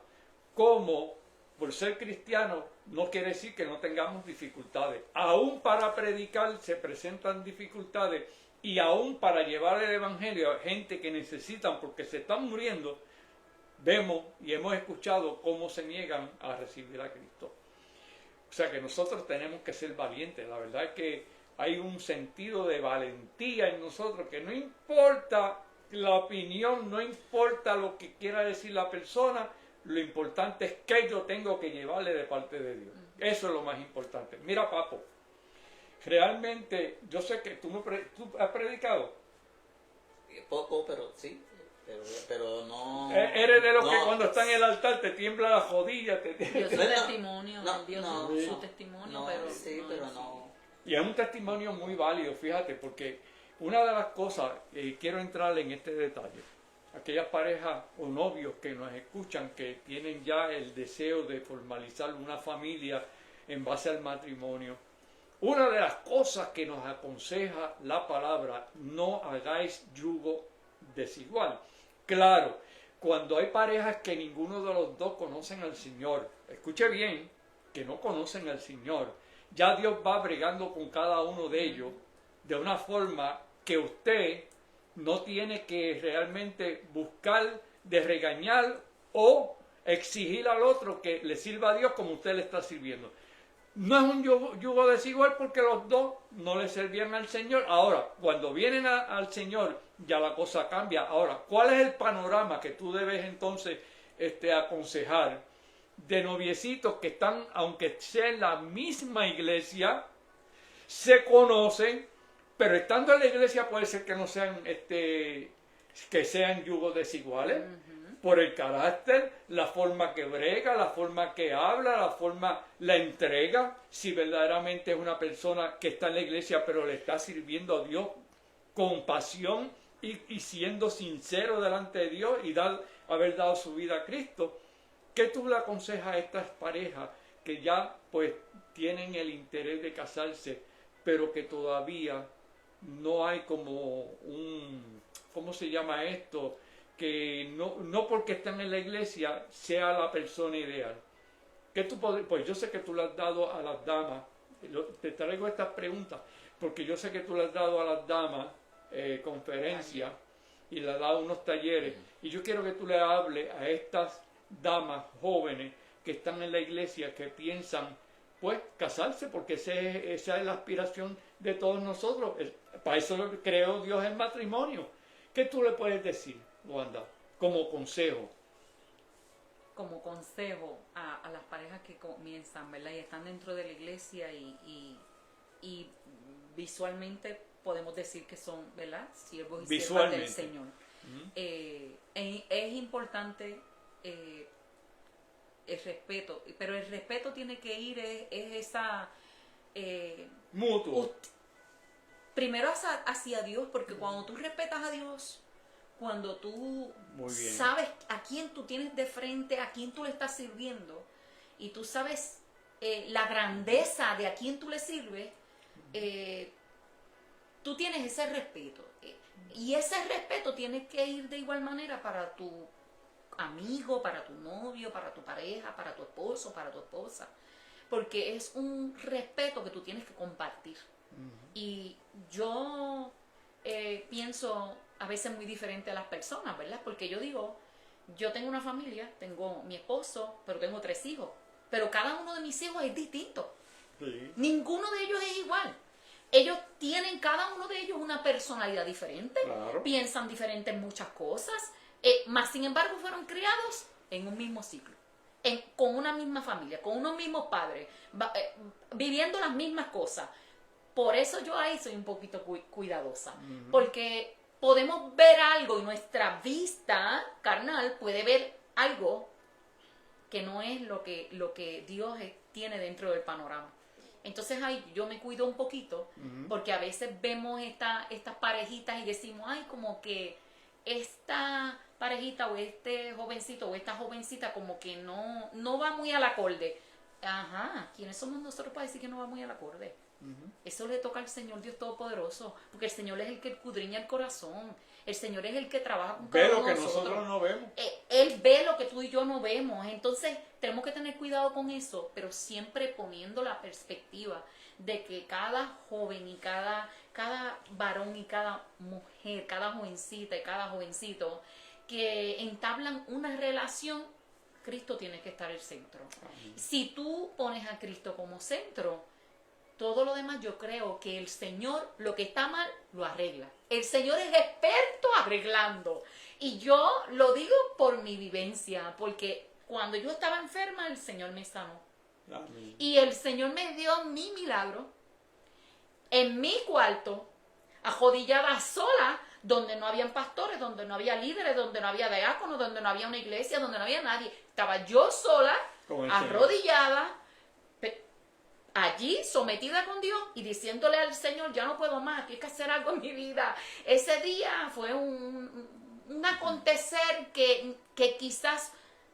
cómo, por ser cristianos, no quiere decir que no tengamos dificultades. Aún para predicar se presentan dificultades y aún para llevar el evangelio a gente que necesitan porque se están muriendo, vemos y hemos escuchado cómo se niegan a recibir a Cristo. O sea que nosotros tenemos que ser valientes. La verdad es que hay un sentido de valentía en nosotros que no importa la opinión, no importa lo que quiera decir la persona, lo importante es que yo tengo que llevarle de parte de Dios. Eso es lo más importante. Mira, Papo, realmente yo sé que tú has predicado. Poco, pero sí, pero no... Eres de los que no. cuando está en el altar te tiembla la rodilla. Dio su No, testimonio, no, dio no, su no, testimonio, no, pero... sí, pero no. Y es un testimonio muy válido, fíjate, porque una de las cosas, quiero entrar en este detalle, aquellas parejas o novios que nos escuchan, que tienen ya el deseo de formalizar una familia en base al matrimonio, una de las cosas que nos aconseja la palabra, no hagáis yugo desigual. Claro, cuando hay parejas que ninguno de los dos conocen al Señor, escuche bien, que no conocen al Señor, ya Dios va bregando con cada uno de ellos de una forma que usted no tiene que realmente buscar de regañar o exigir al otro que le sirva a Dios como usted le está sirviendo. No es un yugo desigual porque los dos no le servían al Señor. Ahora, cuando vienen al Señor, ya la cosa cambia. Ahora, ¿cuál es el panorama que tú debes entonces aconsejar de noviecitos que están, aunque sea en la misma iglesia, se conocen, pero estando en la iglesia puede ser que no sean, que sean yugos desiguales? Por el carácter, la forma que brega, la forma que habla, la entrega, si verdaderamente es una persona que está en la iglesia pero le está sirviendo a Dios con pasión y siendo sincero delante de Dios y haber dado su vida a Cristo. ¿Qué tú le aconsejas a estas parejas que ya pues tienen el interés de casarse pero que todavía no hay como ¿cómo se llama esto? Que no porque están en la iglesia sea la persona ideal. Pues yo sé que tú le has dado a las damas, te traigo estas preguntas, porque yo sé que tú le has dado a las damas conferencias y le has dado unos talleres, y yo quiero que tú le hables a estas damas jóvenes que están en la iglesia que piensan, pues, casarse, porque esa es la aspiración de todos nosotros. Para eso creó Dios el matrimonio. ¿Qué tú le puedes decir, Wanda, como consejo? Como consejo a las parejas que comienzan, ¿verdad? Y están dentro de la iglesia y visualmente podemos decir que son, ¿verdad?, siervos y siervas del Señor. Es importante el respeto, pero el respeto tiene que ir, es esa... mutuo. Primero hacia Dios, porque cuando tú respetas a Dios, cuando tú sabes a quién tú tienes de frente, a quién tú le estás sirviendo, y tú sabes la grandeza de a quién tú le sirves, tú tienes ese respeto. Y ese respeto tiene que ir de igual manera para tu amigo, para tu novio, para tu pareja, para tu esposo, para tu esposa. Porque es un respeto que tú tienes que compartir. Y yo pienso a veces muy diferente a las personas, ¿verdad? Porque yo digo, yo tengo una familia, tengo mi esposo, pero tengo 3 hijos. Pero cada uno de mis hijos es distinto. Sí. Ninguno de ellos es igual. Ellos tienen, cada uno de ellos, una personalidad diferente. Claro. Piensan diferente en muchas cosas. Más sin embargo fueron criados en un mismo ciclo. Con una misma familia, con unos mismos padres. Viviendo las mismas cosas. Por eso yo ahí soy un poquito cuidadosa. Porque podemos ver algo y nuestra vista carnal puede ver algo que no es lo que Dios tiene dentro del panorama. Entonces ahí yo me cuido un poquito, porque a veces vemos estas parejitas y decimos, ay, como que esta parejita o este jovencito o esta jovencita como que no va muy al acorde. Ajá, ¿quiénes somos nosotros para decir que no va muy al acorde? Eso le toca al Señor Dios Todopoderoso, porque el Señor es el que escudriña el corazón. El Señor es el que trabaja con cada uno de nosotros. Ve lo que nosotros no vemos. Él ve lo que tú y yo no vemos. Entonces tenemos que tener cuidado con eso, pero siempre poniendo la perspectiva de que cada joven y cada varón y cada mujer, cada jovencita y cada jovencito que entablan una relación, Cristo tiene que estar el centro. Si tú pones a Cristo como centro, todo lo demás yo creo que el Señor, lo que está mal, lo arregla. El Señor es experto arreglando. Y yo lo digo por mi vivencia, porque cuando yo estaba enferma, el Señor me sanó. Amén. Y el Señor me dio mi milagro en mi cuarto, arrodillada sola, donde no habían pastores, donde no había líderes, donde no había diáconos, donde no había una iglesia, donde no había nadie. Estaba yo sola, arrodillada, allí sometida con Dios y diciéndole al Señor, ya no puedo más, tienes que hacer algo en mi vida. Ese día fue un acontecer que quizás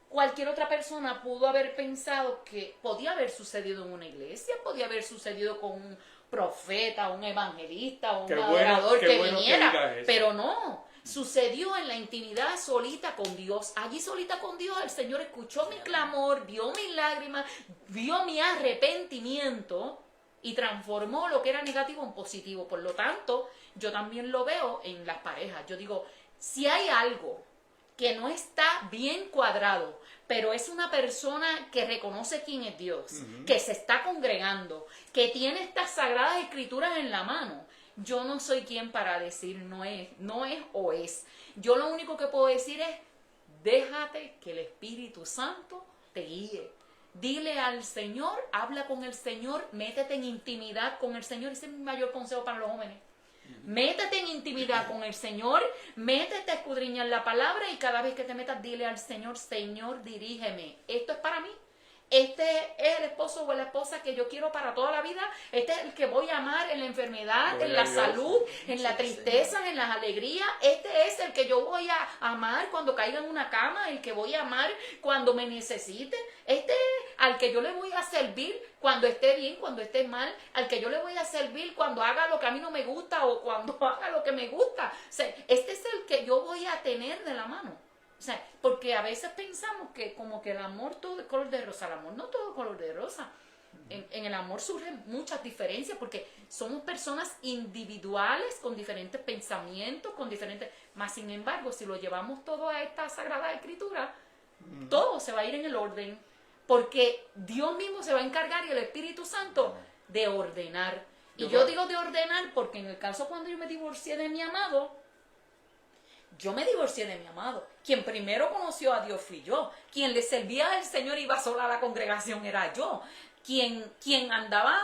cualquier otra persona pudo haber pensado que podía haber sucedido en una iglesia, podía haber sucedido con un profeta, un evangelista, un adorador que viniera, pero no. Sucedió en la intimidad solita con Dios. Allí solita con Dios el Señor escuchó mi clamor, vio mis lágrimas, vio mi arrepentimiento y transformó lo que era negativo en positivo. Por lo tanto, yo también lo veo en las parejas. Yo digo, si hay algo que no está bien cuadrado, pero es una persona que reconoce quién es Dios, que se está congregando, que tiene estas sagradas escrituras en la mano, yo no soy quien para decir no es o es. Yo lo único que puedo decir es, déjate que el Espíritu Santo te guíe. Dile al Señor, habla con el Señor, métete en intimidad con el Señor. Ese es mi mayor consejo para los jóvenes. Métete en intimidad con el Señor, métete a escudriñar la palabra y cada vez que te metas, dile al Señor, Señor, dirígeme. Esto es para mí. Este es el esposo o la esposa que yo quiero para toda la vida. Este es el que voy a amar en la enfermedad, en la salud, en la tristeza, en las alegrías. Este es el que yo voy a amar cuando caiga en una cama, el que voy a amar cuando me necesite. Este es al que yo le voy a servir cuando esté bien, cuando esté mal. Al que yo le voy a servir cuando haga lo que a mí no me gusta o cuando haga lo que me gusta. O sea, este es el que yo voy a tener de la mano. O sea, porque a veces pensamos que como que el amor todo es color de rosa. El amor no todo es color de rosa. En el amor surgen muchas diferencias porque somos personas individuales con diferentes pensamientos, con diferentes... Más sin embargo, si lo llevamos todo a esta Sagrada Escritura, todo se va a ir en el orden. porque Dios mismo se va a encargar y el Espíritu Santo de ordenar. Y yo digo de ordenar porque en el caso cuando yo me divorcié de mi amado, yo me divorcié de mi amado. Quien primero conoció a Dios fui yo. Quien le servía al Señor y iba sola a la congregación era yo. Quien andaba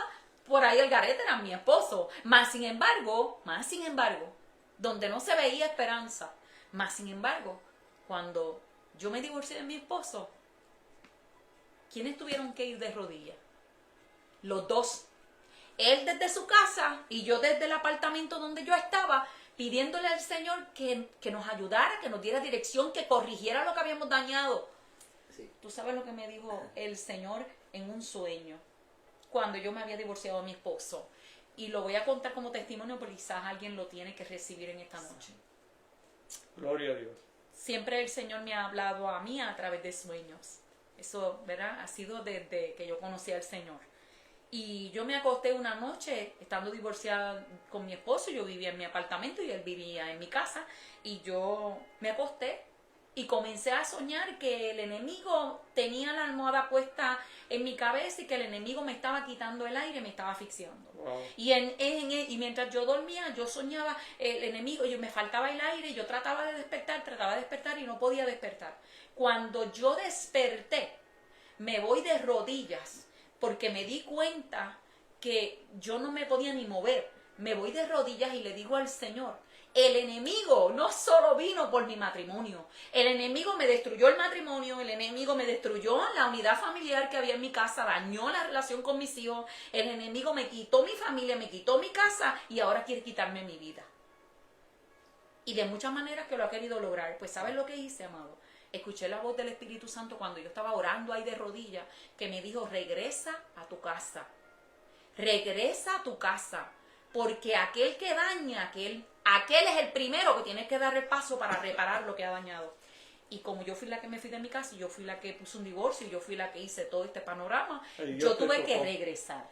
por ahí el garete era mi esposo. Más sin embargo, donde no se veía esperanza, más sin embargo, cuando yo me divorcié de mi esposo, ¿quiénes tuvieron que ir de rodillas? Los dos. Él desde su casa y yo desde el apartamento donde yo estaba, pidiéndole al Señor que nos ayudara, que nos diera dirección, que corrigiera lo que habíamos dañado. Sí. Tú sabes lo que me dijo el Señor en un sueño, cuando yo me había divorciado de mi esposo. Y lo voy a contar como testimonio, porque quizás alguien lo tiene que recibir en esta noche. Gloria a Dios. Siempre el Señor me ha hablado a mí a través de sueños. Eso, ¿verdad? Ha sido desde que yo conocí al Señor. Y yo me acosté una noche, estando divorciada con mi esposo, yo vivía en mi apartamento y él vivía en mi casa, y yo me acosté y comencé a soñar que el enemigo tenía la almohada puesta en mi cabeza y que el enemigo me estaba quitando el aire, me estaba asfixiando. Wow. Y mientras yo dormía, yo soñaba el enemigo, me faltaba el aire, yo trataba de despertar y no podía despertar. Cuando yo desperté, me voy de rodillas, porque me di cuenta que yo no me podía ni mover. Me voy de rodillas y le digo al Señor, el enemigo no solo vino por mi matrimonio, el enemigo me destruyó el matrimonio, el enemigo me destruyó la unidad familiar que había en mi casa, dañó la relación con mis hijos, el enemigo me quitó mi familia, me quitó mi casa y ahora quiere quitarme mi vida. Y de muchas maneras que lo ha querido lograr. Pues ¿sabes lo que hice, amado? Escuché la voz del Espíritu Santo cuando yo estaba orando ahí de rodillas, que me dijo, regresa a tu casa, porque aquel que daña, aquel es el primero que tiene que dar el paso para reparar lo que ha dañado. Y como yo fui la que me fui de mi casa, y yo fui la que puse un divorcio, y yo fui la que hice todo este panorama, yo tuve que regresar.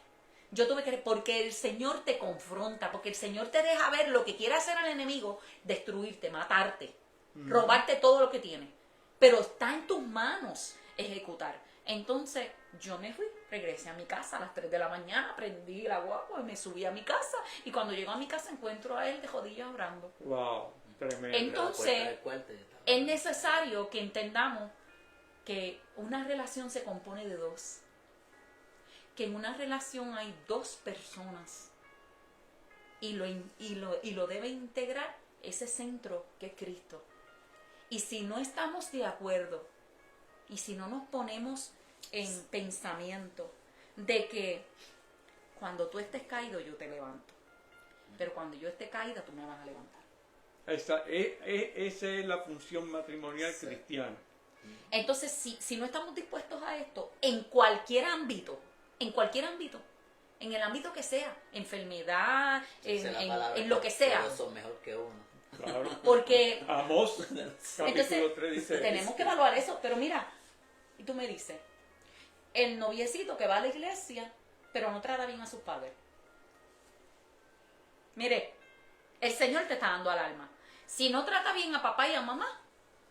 Porque el Señor te confronta, porque el Señor te deja ver lo que quiere hacer al enemigo, destruirte, matarte, robarte todo lo que tiene. Pero está en tus manos ejecutar. Entonces yo me fui, regresé a mi casa a las 3 de la mañana, prendí la guagua y me subí a mi casa. Y cuando llego a mi casa encuentro a él de rodillas orando. Wow, tremendo. Entonces es necesario que entendamos que una relación se compone de dos. Que en una relación hay dos personas. Y lo debe integrar ese centro que es Cristo. Y si no estamos de acuerdo, y si no nos ponemos en pensamiento de que cuando tú estés caído yo te levanto, pero cuando yo esté caída tú me vas a levantar. Esa es la función matrimonial cristiana. Entonces, si no estamos dispuestos a esto, en cualquier ámbito, en el ámbito que sea, enfermedad, en lo que sea. Todos son mejor que uno. Claro. Porque Amós, capítulo 3 dice tenemos que evaluar eso, pero mira, y tú me dices, el noviecito que va a la iglesia, pero no trata bien a sus padres. Mire, el Señor te está dando al alma. Si no trata bien a papá y a mamá,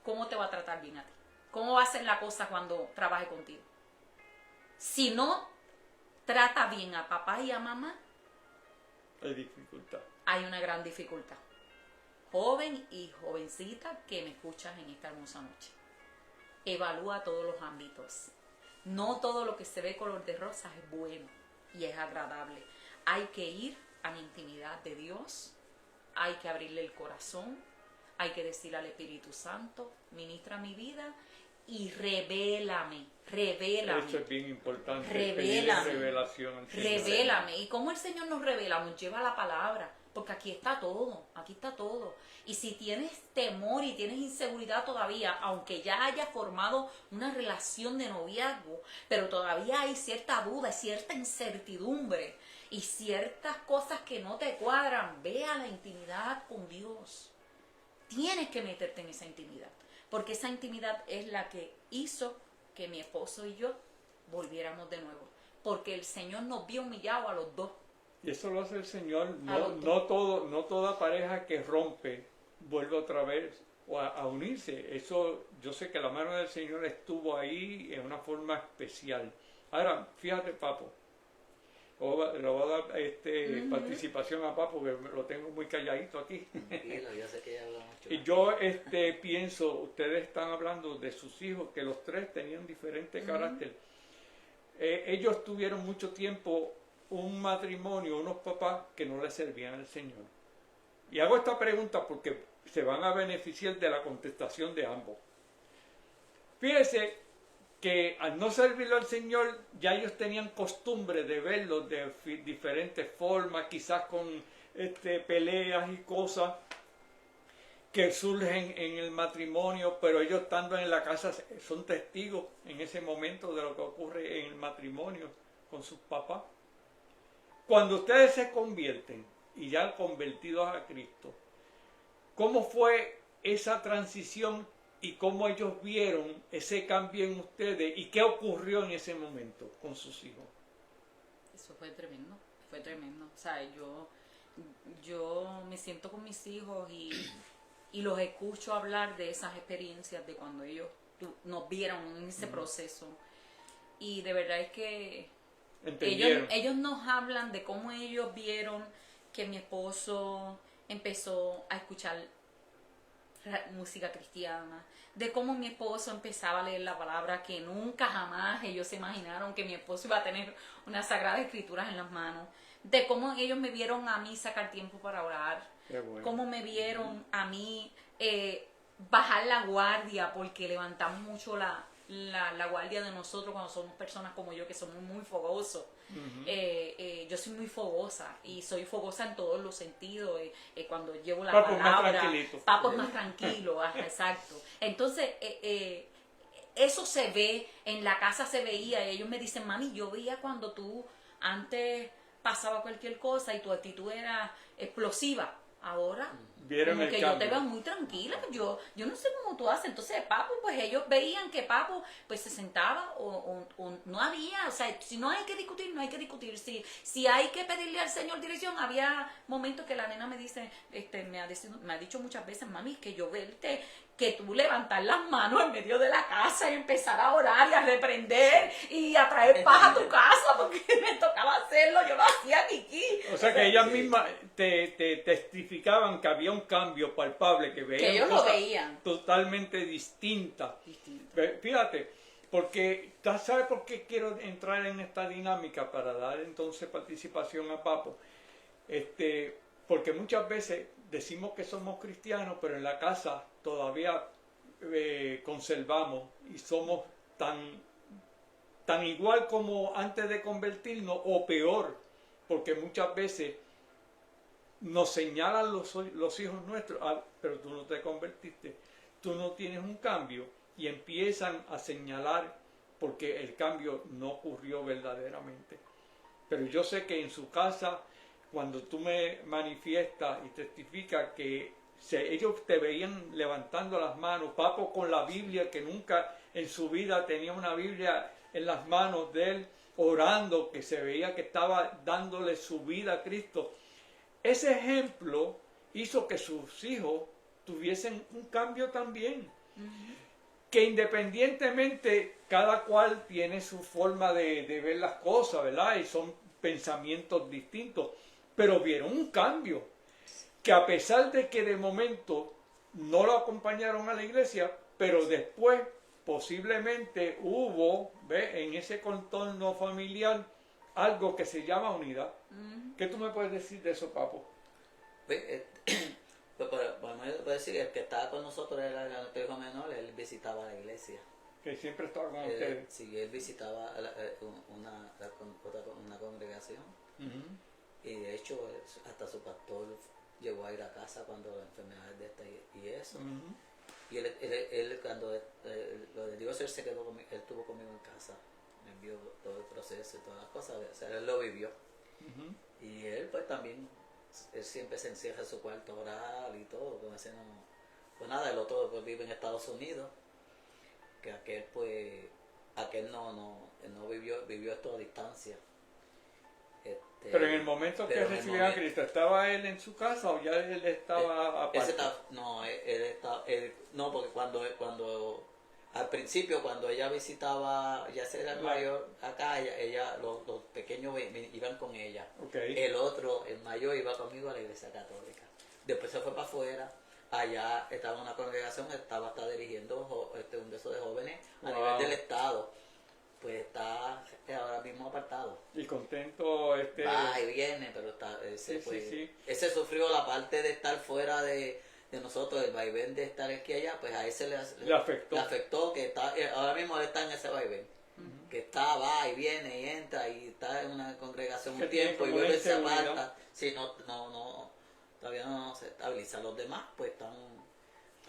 ¿cómo te va a tratar bien a ti? ¿Cómo va a ser la cosa cuando trabaje contigo? Si no trata bien a papá y a mamá, hay dificultad. Hay una gran dificultad. Joven y jovencita que me escuchas en esta hermosa noche, evalúa todos los ámbitos. No todo lo que se ve color de rosas es bueno y es agradable. Hay que ir a la intimidad de Dios, hay que abrirle el corazón, hay que decirle al Espíritu Santo, ministra mi vida y revélame. Eso es bien importante. Revélame. ¿Y cómo el Señor nos revela? Nos lleva a la palabra. Porque aquí está todo. Y si tienes temor y tienes inseguridad todavía, aunque ya hayas formado una relación de noviazgo, pero todavía hay cierta duda, cierta incertidumbre y ciertas cosas que no te cuadran, ve a la intimidad con Dios. Tienes que meterte en esa intimidad, porque esa intimidad es la que hizo que mi esposo y yo volviéramos de nuevo. Porque el Señor nos vio humillados a los dos. Y eso lo hace el Señor. No toda pareja que rompe vuelve otra vez o a unirse. Eso, yo sé que la mano del Señor estuvo ahí en una forma especial. Ahora, fíjate, Papo, le voy a dar participación a Papo, que lo tengo muy calladito aquí. Tranquilo, yo sé que ya habla mucho. Y yo pienso, ustedes están hablando de sus hijos, que los tres tenían diferente carácter. Ellos tuvieron mucho tiempo un matrimonio, unos papás que no les servían al Señor. Y hago esta pregunta porque se van a beneficiar de la contestación de ambos. Fíjense que al no servirlo al Señor, ya ellos tenían costumbre de verlo de diferentes formas, quizás con peleas y cosas que surgen en el matrimonio, pero ellos estando en la casa son testigos en ese momento de lo que ocurre en el matrimonio con sus papás. Cuando ustedes se convierten y ya convertidos a Cristo, ¿cómo fue esa transición y cómo ellos vieron ese cambio en ustedes y qué ocurrió en ese momento con sus hijos? Eso fue tremendo, fue tremendo. O sea, yo me siento con mis hijos y los escucho hablar de esas experiencias de cuando ellos nos vieron en ese proceso. Y de verdad es que ellos nos hablan de cómo ellos vieron que mi esposo empezó a escuchar música cristiana, de cómo mi esposo empezaba a leer la palabra, que nunca jamás ellos se imaginaron que mi esposo iba a tener unas sagradas escrituras en las manos, de cómo ellos me vieron a mí sacar tiempo para orar, bueno, cómo me vieron a mí bajar la guardia, porque levantamos mucho la guardia de nosotros cuando somos personas como yo, que somos muy fogosos. Yo soy muy fogosa y soy fogosa en todos los sentidos. Cuando llevo la palabra, Papo es más tranquilo, exacto. Entonces, eso se ve, en la casa se veía, y ellos me dicen, mami, yo veía cuando tú antes pasaba cualquier cosa y tu actitud era explosiva. Ahora, como que yo te veo muy tranquila, yo no sé cómo tú haces. Entonces, Papo, pues ellos veían que Papo pues se sentaba o no había, o sea, si no hay que discutir, no hay que discutir. Si hay que pedirle al Señor dirección, había momentos que la nena me dice, me ha dicho muchas veces, mami, que yo verte, que tú levantar las manos en medio de la casa y empezar a orar y a reprender y a traer paz a tu casa, porque me tocaba hacerlo, yo lo hacía aquí. O sea que ellas mismas te testificaban que había un cambio palpable, que veían que ellos lo veían totalmente distintas. Fíjate, porque ¿sabes por qué quiero entrar en esta dinámica? Para dar entonces participación a Papo. Porque muchas veces decimos que somos cristianos, pero en la casa todavía conservamos y somos tan igual como antes de convertirnos o peor, porque muchas veces nos señalan los hijos nuestros, pero tú no te convertiste, tú no tienes un cambio, y empiezan a señalar porque el cambio no ocurrió verdaderamente. Pero yo sé que en su casa, cuando tú me manifiestas y testificas que ellos te veían levantando las manos, Papo con la Biblia, que nunca en su vida tenía una Biblia en las manos de él, orando, que se veía que estaba dándole su vida a Cristo. Ese ejemplo hizo que sus hijos tuviesen un cambio también. Que independientemente cada cual tiene su forma de ver las cosas, ¿verdad? Y son pensamientos distintos, pero vieron un cambio, que a pesar de que de momento no lo acompañaron a la iglesia, pero después posiblemente hubo, en ese contorno familiar, algo que se llama unidad. ¿Qué tú me puedes decir de eso, Papo? Pues podemos decir que el que estaba con nosotros era nuestro hijo menor, él visitaba la iglesia. Que siempre estaba con ustedes. Sí, él visitaba una congregación. Y de hecho, hasta su pastor llegó a ir a casa cuando la enfermedad de esta y eso. Y él cuando lo de Dios, él se quedó conmigo, él estuvo conmigo en casa. Me envió todo el proceso y todas las cosas. O sea, él lo vivió. Y él pues también, él siempre se encierra en su cuarto a orar y todo, pues nada, el otro pues vive en Estados Unidos, que aquel no vivió esto a distancia. Pero en el momento que recibió a Cristo, ¿estaba él en su casa o ya él estaba aparte? No, porque cuando al principio, cuando ella visitaba, ya era el mayor acá, los pequeños iban con ella. Okay. El mayor, iba conmigo a la iglesia católica. Después se fue para afuera. Allá estaba una congregación, estaba hasta dirigiendo un de esos de jóvenes a nivel del estado. Pues está ahora mismo apartado. Y contento Va y viene, pero ese sufrió la parte de estar fuera de nosotros, el vaivén de estar aquí allá, pues a ese le afectó que ahora mismo él está en ese vaivén. Que va y viene y entra y está en una congregación un tiempo y vuelve se aparta. Sí, todavía no se estabiliza. Los demás pues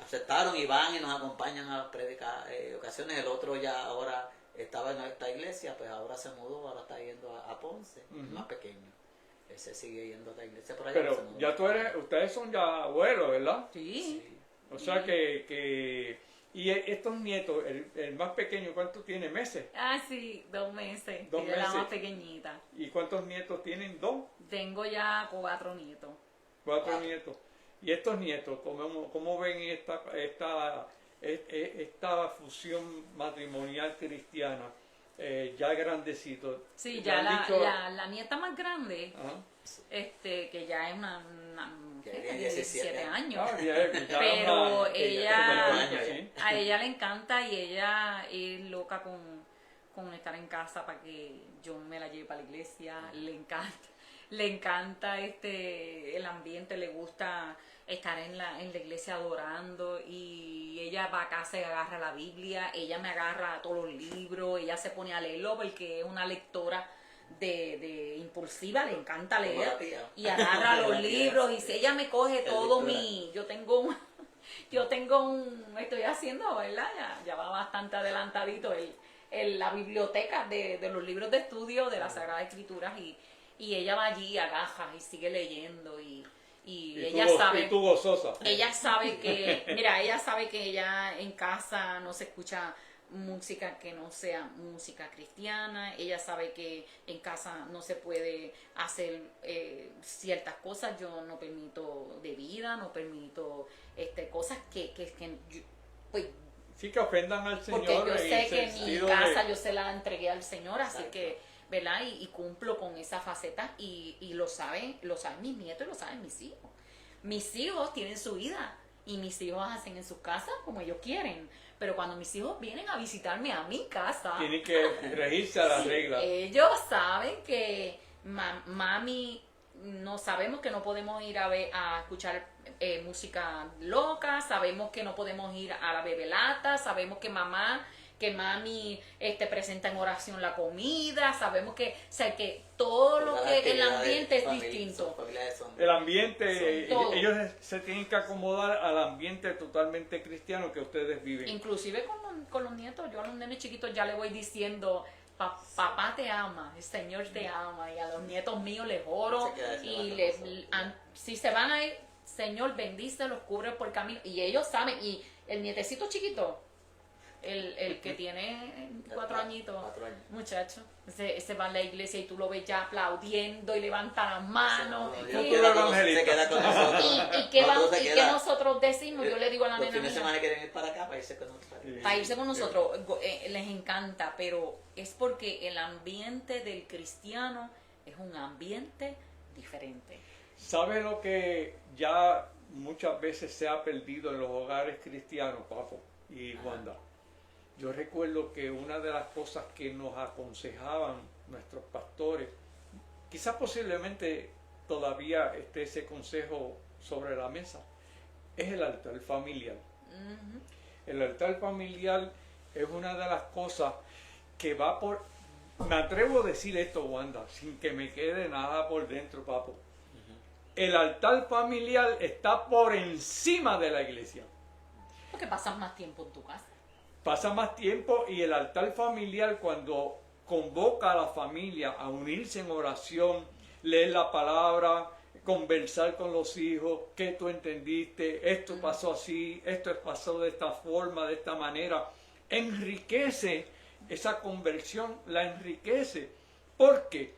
aceptaron y van y nos acompañan a las prédicas ocasiones. El otro ya ahora estaba en esta iglesia, pues ahora se mudó, ahora está yendo a Ponce, más pequeño. Ese sigue yendo a la iglesia por allá. Pero ya ustedes son ya abuelos, ¿verdad? Sí. O sea que y estos nietos, el más pequeño, ¿cuánto tiene? ¿Meses? Sí, 2 meses. 2 meses. La más pequeñita. ¿Y cuántos nietos tienen? 2. Tengo ya 4 nietos. 4 nietos. ¿Y estos nietos, cómo ven esta fusión matrimonial cristiana? Ya grandecito. Sí, ya la nieta más grande, que ya es una mujer de 17 años, pero a ella le encanta y ella es loca con estar en casa para que yo me la lleve para la iglesia. Le encanta el ambiente, le gusta estar en la iglesia adorando, y ella va a casa y agarra la Biblia, ella me agarra todos los libros, ella se pone a leerlo porque es una lectora de impulsiva, le encanta leer y agarra los libros y si ella me coge todo estoy haciendo, ¿verdad? Ya va bastante adelantadito la biblioteca de los libros de estudio de las Sagradas Escrituras, y ella va allí, agaja y sigue leyendo y ella sabe, tú gozosa. ella sabe que ella en casa no se escucha música que no sea música cristiana, ella sabe que en casa no se puede hacer ciertas cosas, yo no permito bebida, no permito cosas que pues sí, que ofendan al Señor, porque yo sé que mi casa yo se la entregué al Señor, así Exacto. que ¿verdad? Y cumplo con esa faceta y lo saben mis nietos y lo saben mis hijos. Mis hijos tienen su vida y mis hijos hacen en sus casas como ellos quieren, pero cuando mis hijos vienen a visitarme a mi casa, tienen que regirse a las reglas. Ellos saben que mami, no sabemos que no podemos ir a escuchar música loca, sabemos que no podemos ir a la bebelata, sabemos que mami presenta en oración la comida, sabemos que todo lo que el ambiente es distinto. El ambiente, ellos se tienen que acomodar al ambiente totalmente cristiano que ustedes viven. Inclusive con los nietos, yo a los nenes chiquitos ya le voy diciendo, papá te ama, el Señor te ama, y a los nietos míos les oro, y si se van a ir, Señor bendícelos, cubre por el camino, y ellos saben, y el nietecito chiquito, el que tiene 4 añitos, muchacho, ese va a la iglesia y tú lo ves ya aplaudiendo y levanta las manos. Se queda con nosotros. ¿Y qué nosotros decimos? Yo le digo a la nena mía. Los fines de semana quieren ir para acá para irse con nosotros. Para irse con nosotros, les encanta, pero es porque el ambiente del cristiano es un ambiente diferente. ¿Sabe lo que ya muchas veces se ha perdido en los hogares cristianos, Papo y Wanda? Yo recuerdo que una de las cosas que nos aconsejaban nuestros pastores, quizás posiblemente todavía esté ese consejo sobre la mesa, es el altar familiar. El altar familiar es una de las cosas que va por... Me atrevo a decir esto, Wanda, sin que me quede nada por dentro, Papo. El altar familiar está por encima de la iglesia. Porque pasas más tiempo en tu casa. Pasa más tiempo, y el altar familiar, cuando convoca a la familia a unirse en oración, leer la palabra, conversar con los hijos, qué tú entendiste, esto pasó así, esto pasó de esta forma, de esta manera, enriquece esa conversión, la enriquece, porque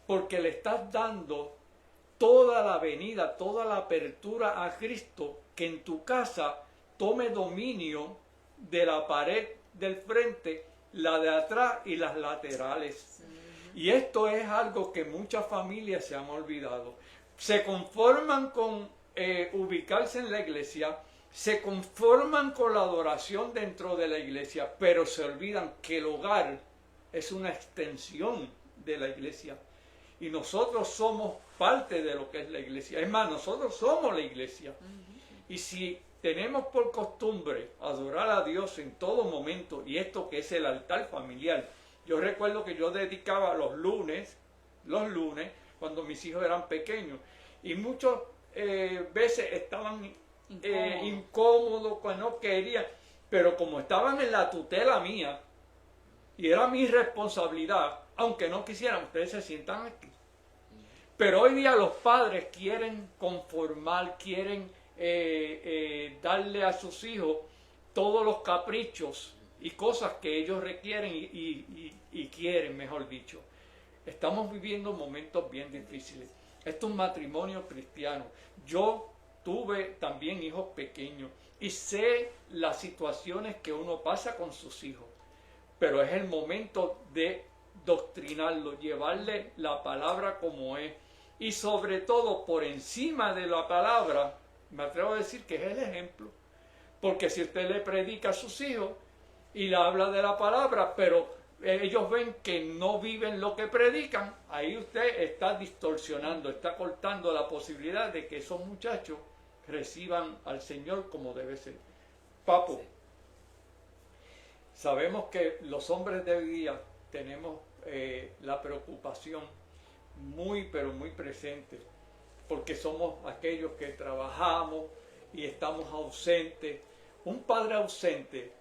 porque le estás dando toda la venida, toda la apertura a Cristo, que en tu casa tome dominio de la pared del frente, la de atrás y las laterales. Y esto es algo que muchas familias se han olvidado. Se conforman con ubicarse en la iglesia, se conforman con la adoración dentro de la iglesia, pero se olvidan que el hogar es una extensión de la iglesia. Y nosotros somos parte de lo que es la iglesia. Es más, nosotros somos la iglesia. Y si tenemos por costumbre adorar a Dios en todo momento, y esto que es el altar familiar, yo recuerdo que yo dedicaba los lunes, cuando mis hijos eran pequeños, y muchas veces estaban incómodos, cuando no querían, pero como estaban en la tutela mía, y era mi responsabilidad, aunque no quisieran, ustedes se sientan aquí. Pero hoy día los padres quieren conformar, quieren darle a sus hijos todos los caprichos y cosas que ellos requieren y quieren, mejor dicho. Estamos viviendo momentos bien difíciles. Esto es un matrimonio cristiano. Yo tuve también hijos pequeños y sé las situaciones que uno pasa con sus hijos. Pero es el momento de doctrinarlo, llevarle la palabra como es. Y sobre todo, por encima de la palabra, me atrevo a decir que es el ejemplo. Porque si usted le predica a sus hijos y le habla de la palabra, pero ellos ven que no viven lo que predican, ahí usted está distorsionando, está cortando la posibilidad de que esos muchachos reciban al Señor como debe ser. Papo, sabemos que los hombres de hoy día tenemos la preocupación muy, pero muy presente, porque somos aquellos que trabajamos y estamos ausentes. Un padre ausente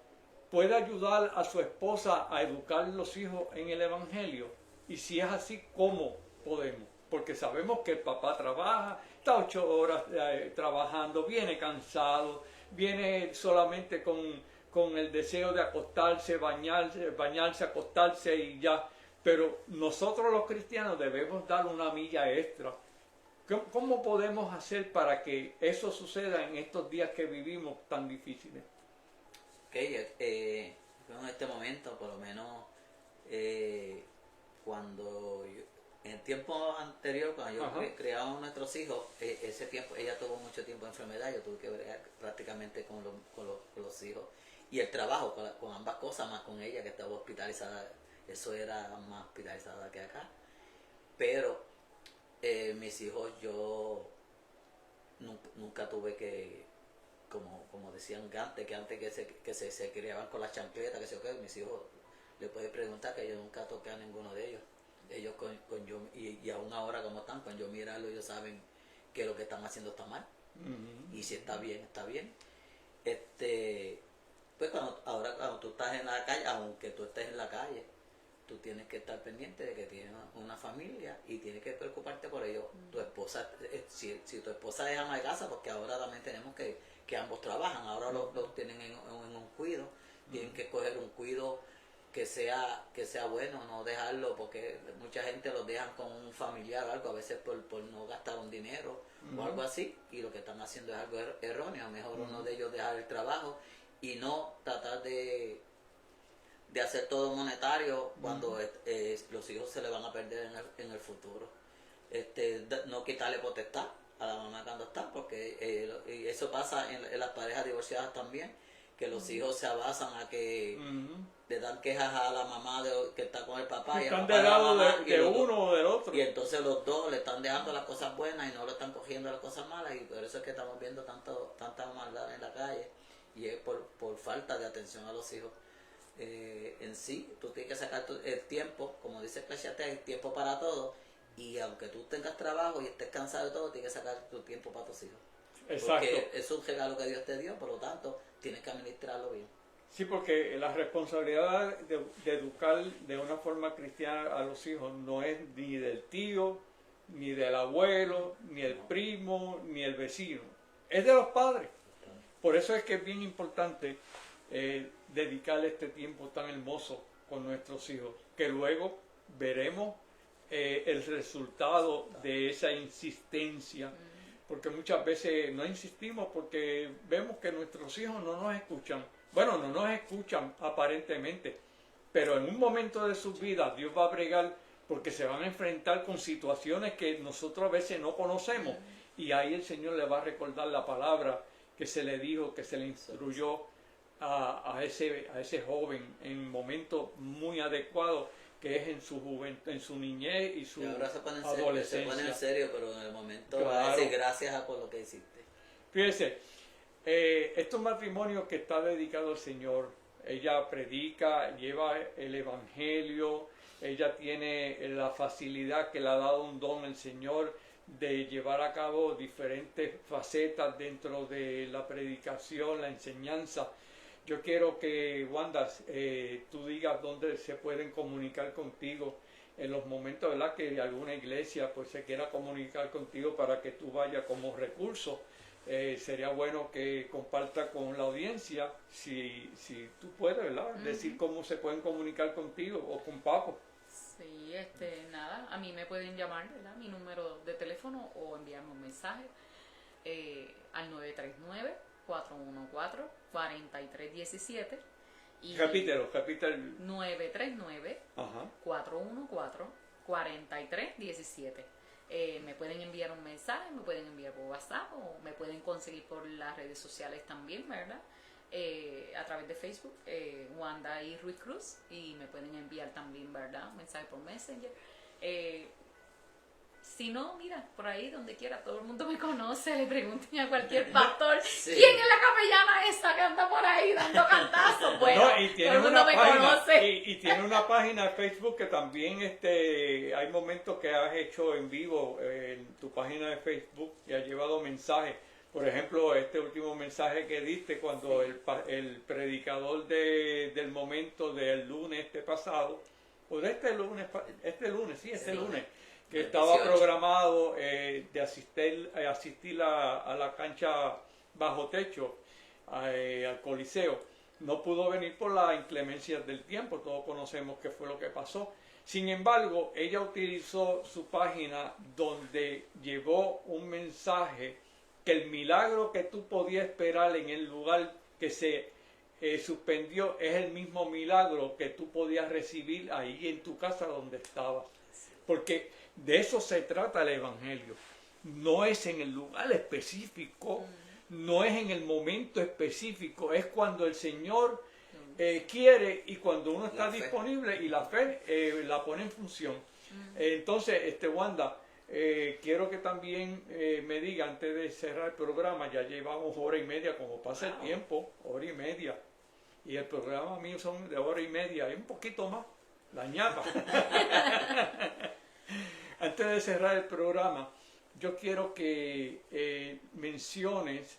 puede ayudar a su esposa a educar a los hijos en el Evangelio, y si es así, ¿cómo podemos? Porque sabemos que el papá trabaja, está 8 horas trabajando, viene cansado, viene solamente con el deseo de acostarse, bañarse, acostarse y ya. Pero nosotros los cristianos debemos dar una milla extra. ¿Cómo podemos hacer para que eso suceda en estos días que vivimos tan difíciles? En este momento, por lo menos, cuando en el tiempo anterior, cuando yo criaba a nuestros hijos, ese tiempo, ella tuvo mucho tiempo de enfermedad, yo tuve que bregar prácticamente con los hijos. Y el trabajo, con ambas cosas, más con ella que estaba hospitalizada, eso era más hospitalizada que acá. Pero mis hijos, yo nunca tuve que, como decían antes, que se criaban con las chancletas, que se mis hijos, le puedes preguntar que yo nunca toqué a ninguno de ellos. Ellos con yo, y aún ahora como están, con yo mirarlo, ellos saben que lo que están haciendo está mal. Y si está bien, está bien. Pues cuando tú estás en la calle, aunque tú estés en la calle, tú tienes que estar pendiente de que tienes una familia y tienes que preocuparte por ellos. Tu esposa, si tu esposa es ama de casa, porque ahora también tenemos que ambos trabajan, ahora los tienen en un cuido, tienen que coger un cuido que sea bueno, no dejarlo, porque mucha gente los dejan con un familiar o algo, a veces por no gastar un dinero o algo así, y lo que están haciendo es algo erróneo. Mejor uno de ellos dejar el trabajo y no tratar de hacer todo monetario cuando los hijos se le van a perder en el futuro. No quitarle potestad a la mamá cuando está, porque y eso pasa en las parejas divorciadas también, que los hijos se abasan a que le dan quejas a la mamá que está con el papá y están del lado de uno o del otro, y entonces los dos le están dejando las cosas buenas y no le están cogiendo las cosas malas, y por eso es que estamos viendo tanta maldad en la calle, y es por falta de atención a los hijos. En sí, tú tienes que sacar el tiempo, como dice Eclesiastés, el tiempo para todo, y aunque tú tengas trabajo y estés cansado de todo, tienes que sacar tu tiempo para tus hijos. Exacto. Porque es un regalo que Dios te dio, por lo tanto, tienes que administrarlo bien. Sí, porque la responsabilidad de educar de una forma cristiana a los hijos no es ni del tío, ni del abuelo, ni el primo, ni el vecino. Es de los padres. Por eso es que es bien importante dedicarle este tiempo tan hermoso con nuestros hijos, que luego veremos el resultado de esa insistencia, porque muchas veces no insistimos porque vemos que nuestros hijos no nos escuchan. Bueno, no nos escuchan aparentemente, pero en un momento de sus vidas Dios va a bregar porque se van a enfrentar con situaciones que nosotros a veces no conocemos, y ahí el Señor le va a recordar la palabra que se le dijo, que se le instruyó a ese joven en momentos muy adecuados, que es en su juventud, en su niñez y su adolescencia. Se pone en serio, pero en el momento claro. va a decir gracias por lo que hiciste. Fíjese, estos matrimonios que está dedicado al Señor, ella predica, lleva el Evangelio, ella tiene la facilidad que le ha dado un don el Señor de llevar a cabo diferentes facetas dentro de la predicación, la enseñanza. Yo quiero que, Wanda, tú digas dónde se pueden comunicar contigo en los momentos, ¿verdad?, que alguna iglesia pues se quiera comunicar contigo para que tú vayas como recurso. Sería bueno que comparta con la audiencia, si tú puedes, ¿verdad?, decir cómo se pueden comunicar contigo o con Papo. Sí, nada, a mí me pueden llamar, ¿verdad?, mi número de teléfono, o enviarme un mensaje al 939-414-4317. Repítelo. 939-414-4317. Me pueden enviar un mensaje, me pueden enviar por WhatsApp, o me pueden conseguir por las redes sociales también, ¿verdad? A través de Facebook, Wanda y Ruiz Cruz, y me pueden enviar también, ¿verdad?, un mensaje por Messenger. Si no, mira, por ahí donde quiera, todo el mundo me conoce, le pregunten a cualquier pastor, sí, ¿quién es la capellana esa que anda por ahí dando cantazos? Bueno, no, y tiene todo el mundo me conoce. Y tiene una página de Facebook que también hay momentos que has hecho en vivo en tu página de Facebook y has llevado mensajes. Por ejemplo, este último mensaje que diste cuando sí, el predicador del momento del lunes pasado, o de este lunes, lunes, que estaba programado de asistir a la cancha bajo techo, al Coliseo, no pudo venir por la inclemencia del tiempo. Todos conocemos qué fue lo que pasó. Sin embargo, ella utilizó su página donde llevó un mensaje que el milagro que tú podías esperar en el lugar que se suspendió es el mismo milagro que tú podías recibir ahí en tu casa donde estabas. Porque de eso se trata el Evangelio. No es en el lugar específico, no es en el momento específico, es cuando el Señor quiere y cuando uno está disponible y la fe la pone en función. Entonces, Wanda, quiero que también me diga, antes de cerrar el programa, ya llevamos 1:30, como pasa el tiempo, 1:30, y el programa mío son de 1:30, y un poquito más, la ñapa. Antes de cerrar el programa, yo quiero que menciones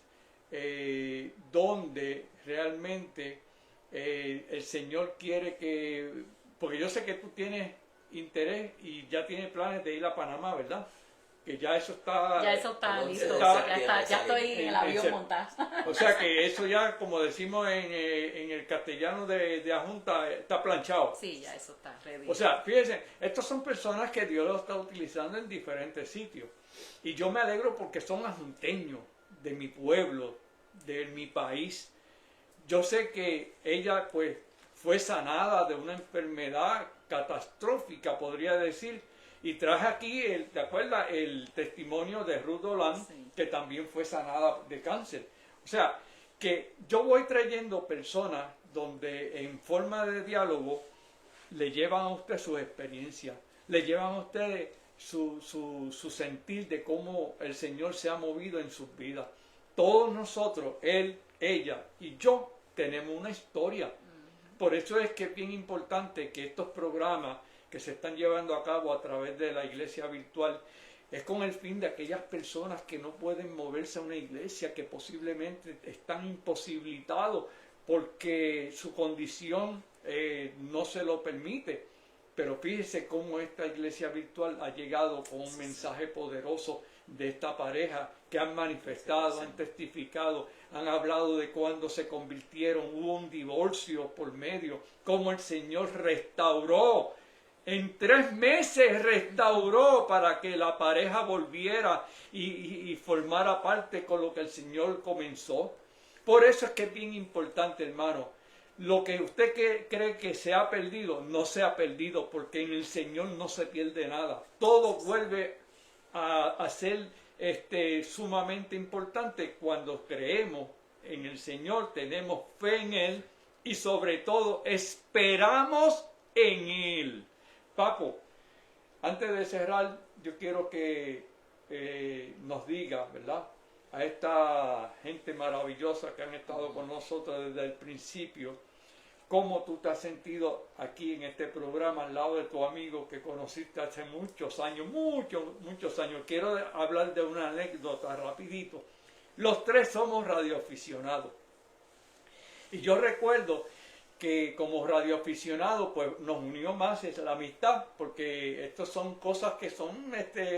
dónde realmente el Señor quiere que, porque yo sé que tú tienes interés y ya tienes planes de ir a Panamá, ¿verdad? Que ya eso está... Ya eso está listo, ya estoy en el avión montado. O sea que eso ya, como decimos en el castellano de Ajunta, está planchado. Sí, ya eso está ready. O sea, fíjense, estas son personas que Dios los está utilizando en diferentes sitios. Y yo me alegro porque son ajunteños de mi pueblo, de mi país. Yo sé que ella pues fue sanada de una enfermedad catastrófica, podría decir, y traje aquí, ¿te acuerdas? El testimonio de Ruth Dolan, sí, que también fue sanada de cáncer. O sea, que yo voy trayendo personas donde en forma de diálogo le llevan a usted su experiencia, le llevan a usted su sentir de cómo el Señor se ha movido en sus vidas. Todos nosotros, él, ella y yo, tenemos una historia. Por eso es que es bien importante que estos programas que se están llevando a cabo a través de la iglesia virtual es con el fin de aquellas personas que no pueden moverse a una iglesia, que posiblemente están imposibilitados porque su condición no se lo permite. Pero fíjese cómo esta iglesia virtual ha llegado con un mensaje poderoso de esta pareja que han manifestado, han testificado, han hablado de cuando se convirtieron, hubo un divorcio por medio, cómo el Señor restauró En 3 meses restauró para que la pareja volviera y formara parte con lo que el Señor comenzó. Por eso es que es bien importante, hermano. Lo que usted cree que se ha perdido, no se ha perdido, porque en el Señor no se pierde nada. Todo vuelve a ser sumamente importante cuando creemos en el Señor, tenemos fe en Él y sobre todo esperamos en Él. Papo, antes de cerrar, yo quiero que nos diga, ¿verdad?, a esta gente maravillosa que han estado con nosotros desde el principio, cómo tú te has sentido aquí en este programa al lado de tu amigo que conociste hace muchos años, muchos años. Quiero hablar de una anécdota rapidito. Los 3 somos radioaficionados. Y yo recuerdo que como radioaficionados pues nos unió más la amistad, porque estas son cosas que son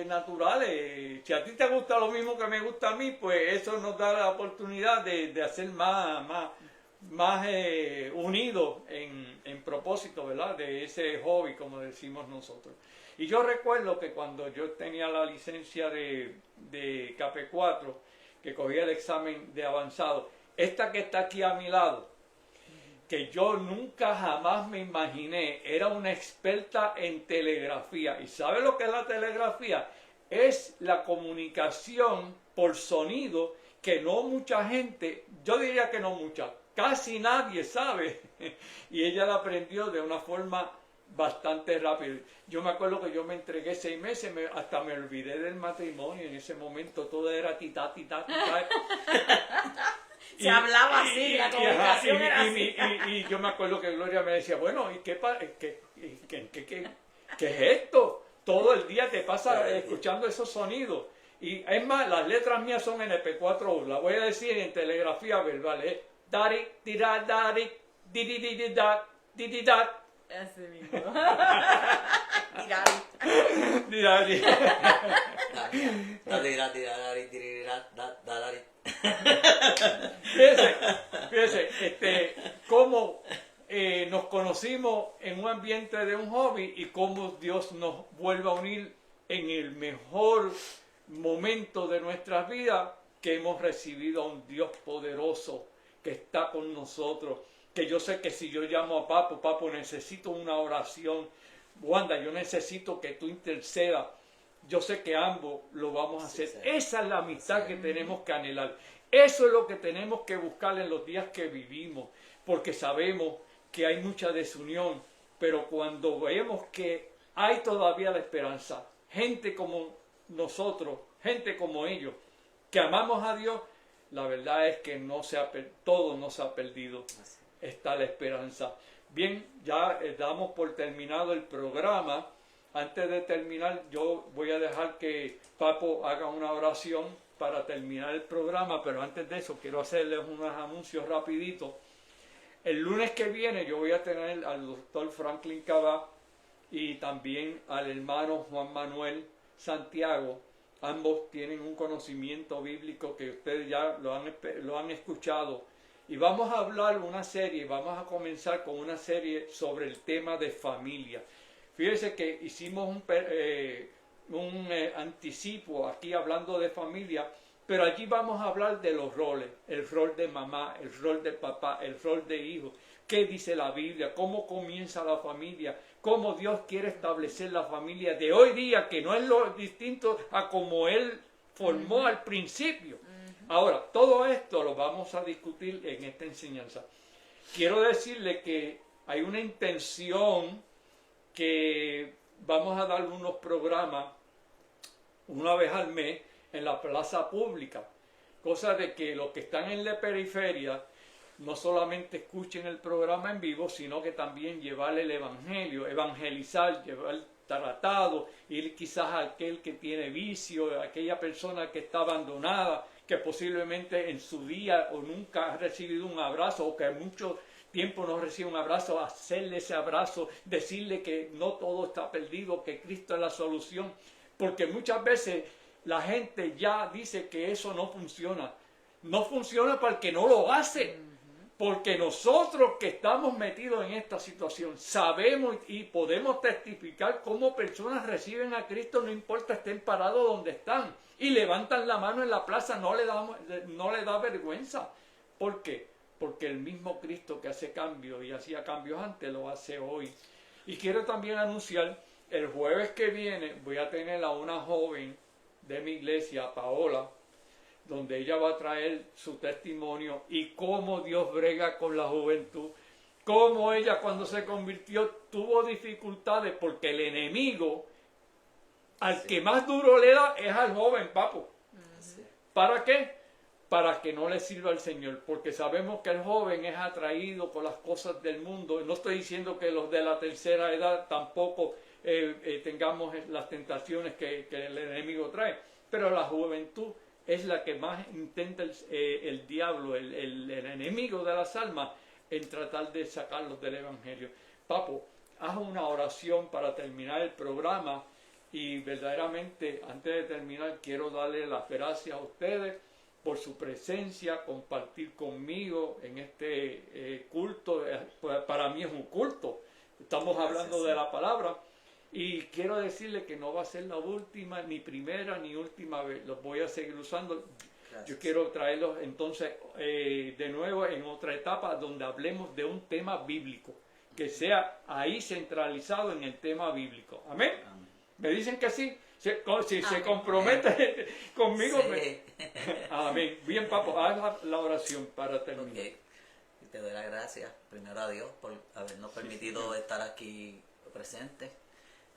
naturales. Si a ti te gusta lo mismo que me gusta a mí, pues eso nos da la oportunidad de hacer más unidos en propósito, ¿verdad?, de ese hobby, como decimos nosotros. Y yo recuerdo que cuando yo tenía la licencia de KP4, que cogía el examen de avanzado, esta que está aquí a mi lado, que yo nunca jamás me imaginé, era una experta en telegrafía. ¿Y sabe lo que es la telegrafía? Es la comunicación por sonido que no mucha gente, yo diría que no mucha, casi nadie sabe. Y ella la aprendió de una forma bastante rápida. Yo me acuerdo que yo me entregué 6 meses, hasta me olvidé del matrimonio. En ese momento todo era tita. Se hablaba así, la comunicación era así. Y yo me acuerdo que Gloria me decía, bueno, ¿y qué es esto? Todo el día te pasa escuchando esos sonidos. Y es más, las letras mías son en MP4, las voy a decir en telegrafía verbal, dari, tira, dari, di, da, di, da. Así mismo. Dirari. Fíjese, cómo nos conocimos en un ambiente de un hobby y cómo Dios nos vuelve a unir en el mejor momento de nuestras vidas, que hemos recibido a un Dios poderoso que está con nosotros. Que yo sé que si yo llamo a Papo, necesito una oración. Wanda, yo necesito que tú intercedas. Yo sé que ambos lo vamos a hacer. Sí. Esa es la amistad que tenemos que anhelar. Eso es lo que tenemos que buscar en los días que vivimos. Porque sabemos que hay mucha desunión. Pero cuando vemos que hay todavía la esperanza, gente como nosotros, gente como ellos, que amamos a Dios, la verdad es que todo no se ha perdido. Está la esperanza. Bien, ya damos por terminado el programa. Antes de terminar, yo voy a dejar que Papo haga una oración para terminar el programa, pero antes de eso quiero hacerles unos anuncios rapiditos. El lunes que viene yo voy a tener al doctor Franklin Cabá y también al hermano Juan Manuel Santiago. Ambos tienen un conocimiento bíblico que ustedes ya lo han escuchado. Y vamos a hablar vamos a comenzar con una serie sobre el tema de familia. Fíjense que hicimos un anticipo aquí hablando de familia, pero allí vamos a hablar de los roles, el rol de mamá, el rol de papá, el rol de hijo, qué dice la Biblia, cómo comienza la familia, cómo Dios quiere establecer la familia de hoy día, que no es lo distinto a como Él formó al principio. Ahora, todo esto lo vamos a discutir en esta enseñanza. Quiero decirle que hay una intención que vamos a dar unos programas una vez al mes en la plaza pública. Cosa de que los que están en la periferia no solamente escuchen el programa en vivo, sino que también llevar el evangelio, evangelizar, llevar tratado, ir quizás a aquel que tiene vicio, a aquella persona que está abandonada, que posiblemente en su día o nunca ha recibido un abrazo o que mucho tiempo no recibe un abrazo, hacerle ese abrazo, decirle que no todo está perdido, que Cristo es la solución, porque muchas veces la gente ya dice que eso no funciona. No funciona para el que no lo hace, Porque nosotros que estamos metidos en esta situación sabemos y podemos testificar cómo personas reciben a Cristo, no importa estén parados donde están, y levantan la mano en la plaza, no le da vergüenza. ¿Por qué? Porque el mismo Cristo que hace cambios y hacía cambios antes lo hace hoy. Y quiero también anunciar, el jueves que viene voy a tener a una joven de mi iglesia, Paola, donde ella va a traer su testimonio y cómo Dios brega con la juventud, cómo ella cuando se convirtió tuvo dificultades porque el enemigo al que más duro le da es al joven, papo. ¿Para qué? Para que no le sirva al Señor, porque sabemos que el joven es atraído por las cosas del mundo. No estoy diciendo que los de la tercera edad tampoco tengamos las tentaciones que el enemigo trae, pero la juventud es la que más intenta el diablo, el enemigo de las almas, en tratar de sacarlos del evangelio. Papo, haz una oración para terminar el programa y verdaderamente antes de terminar quiero darle las gracias a ustedes por su presencia, compartir conmigo en este culto. Para mí es un culto, estamos hablando de la palabra. Y quiero decirle que no va a ser la última, ni primera, ni última vez. Los voy a seguir usando. Gracias. Yo quiero traerlos entonces de nuevo en otra etapa donde hablemos de un tema bíblico. Que sea ahí centralizado en el tema bíblico. ¿Amén? Amén. ¿Me dicen que sí? Si se compromete conmigo. Sí. Amén. Bien, papo, haz la oración para terminar. Okay. Y te doy las gracias primero a Dios por habernos permitido estar aquí presentes.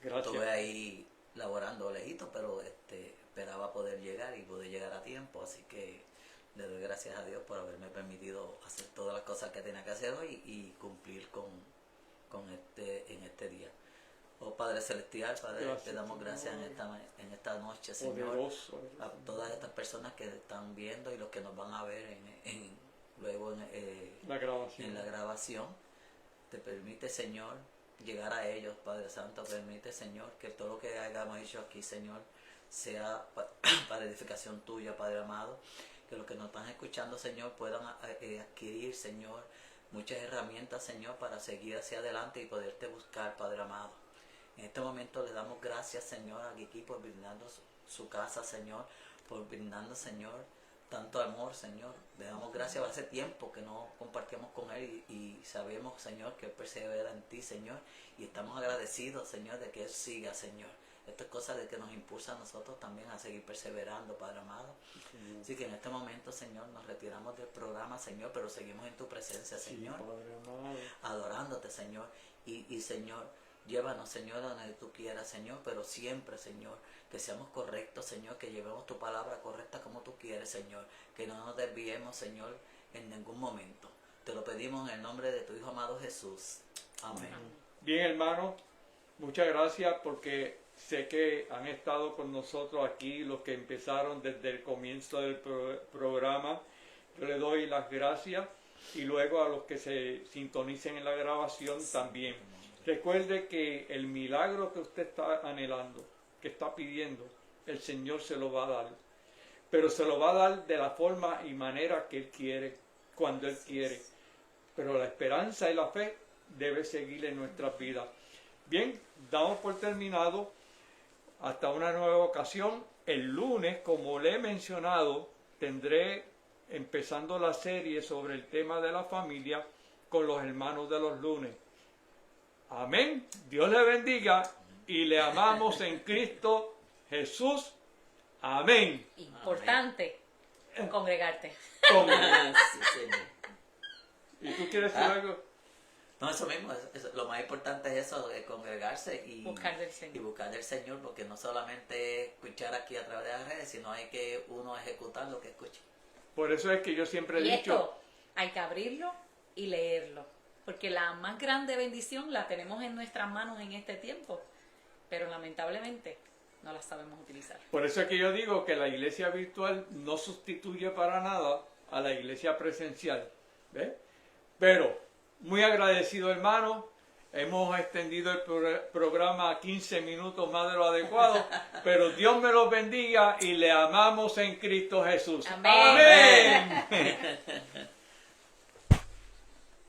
Gracias. Estuve ahí laborando lejito, pero esperaba poder llegar y poder llegar a tiempo, así que le doy gracias a Dios por haberme permitido hacer todas las cosas que tenía que hacer hoy y cumplir en este día. Oh Padre Celestial, Padre, gracias, te damos gracias en esta noche, Señor, poderoso, a todas estas personas que están viendo y los que nos van a ver luego en la grabación. Te permite, Señor, llegar a ellos, Padre Santo. Permite, Señor, que todo lo que hayamos hecho aquí, Señor, sea para edificación tuya, Padre amado. Que los que nos están escuchando, Señor, puedan adquirir, Señor, muchas herramientas, Señor, para seguir hacia adelante y poderte buscar, Padre amado. En este momento le damos gracias, Señor, a Kiki por brindarnos su casa, Señor, por brindarnos, Señor, tanto amor, Señor. Le damos gracias. Hace tiempo que no compartimos con Él y sabemos, Señor, que Él persevera en ti, Señor. Y estamos agradecidos, Señor, de que Él siga, Señor. Esto es cosa de que nos impulsa a nosotros también a seguir perseverando, Padre amado. Así que en este momento, Señor, nos retiramos del programa, Señor, pero seguimos en tu presencia, Señor. Adorándote, Señor. Y Señor, llévanos, Señor, a donde tú quieras, Señor, pero siempre, Señor, que seamos correctos, Señor, que llevemos tu palabra correcta como tú quieres, Señor, que no nos desviemos, Señor, en ningún momento. Te lo pedimos en el nombre de tu Hijo amado Jesús. Amén. Bien, hermano, muchas gracias porque sé que han estado con nosotros aquí los que empezaron desde el comienzo del programa. Yo le doy las gracias y luego a los que se sintonicen en la grabación también. Recuerde que el milagro que usted está anhelando, que está pidiendo, el Señor se lo va a dar. Pero se lo va a dar de la forma y manera que Él quiere, cuando Él quiere. Pero la esperanza y la fe debe seguir en nuestras vidas. Bien, damos por terminado. Hasta una nueva ocasión. El lunes, como le he mencionado, tendré empezando la serie sobre el tema de la familia con los hermanos de los lunes. Amén. Dios le bendiga y le amamos en Cristo Jesús. Amén. Importante congregarte. Sí, Señor. ¿Y tú quieres decir algo? No, eso mismo. Lo más importante es eso, de congregarse y buscar del Señor. Y buscar del Señor, porque no solamente escuchar aquí a través de las redes, sino hay que uno ejecutar lo que escucha. Por eso es que yo siempre he dicho... Esto hay que abrirlo y leerlo. Porque la más grande bendición la tenemos en nuestras manos en este tiempo, pero lamentablemente no la sabemos utilizar. Por eso es que yo digo que la iglesia virtual no sustituye para nada a la iglesia presencial. ¿Ve? Pero, muy agradecido, hermano. Hemos extendido el programa a 15 minutos más de lo adecuado, pero Dios me los bendiga y le amamos en Cristo Jesús. Amén. Amén.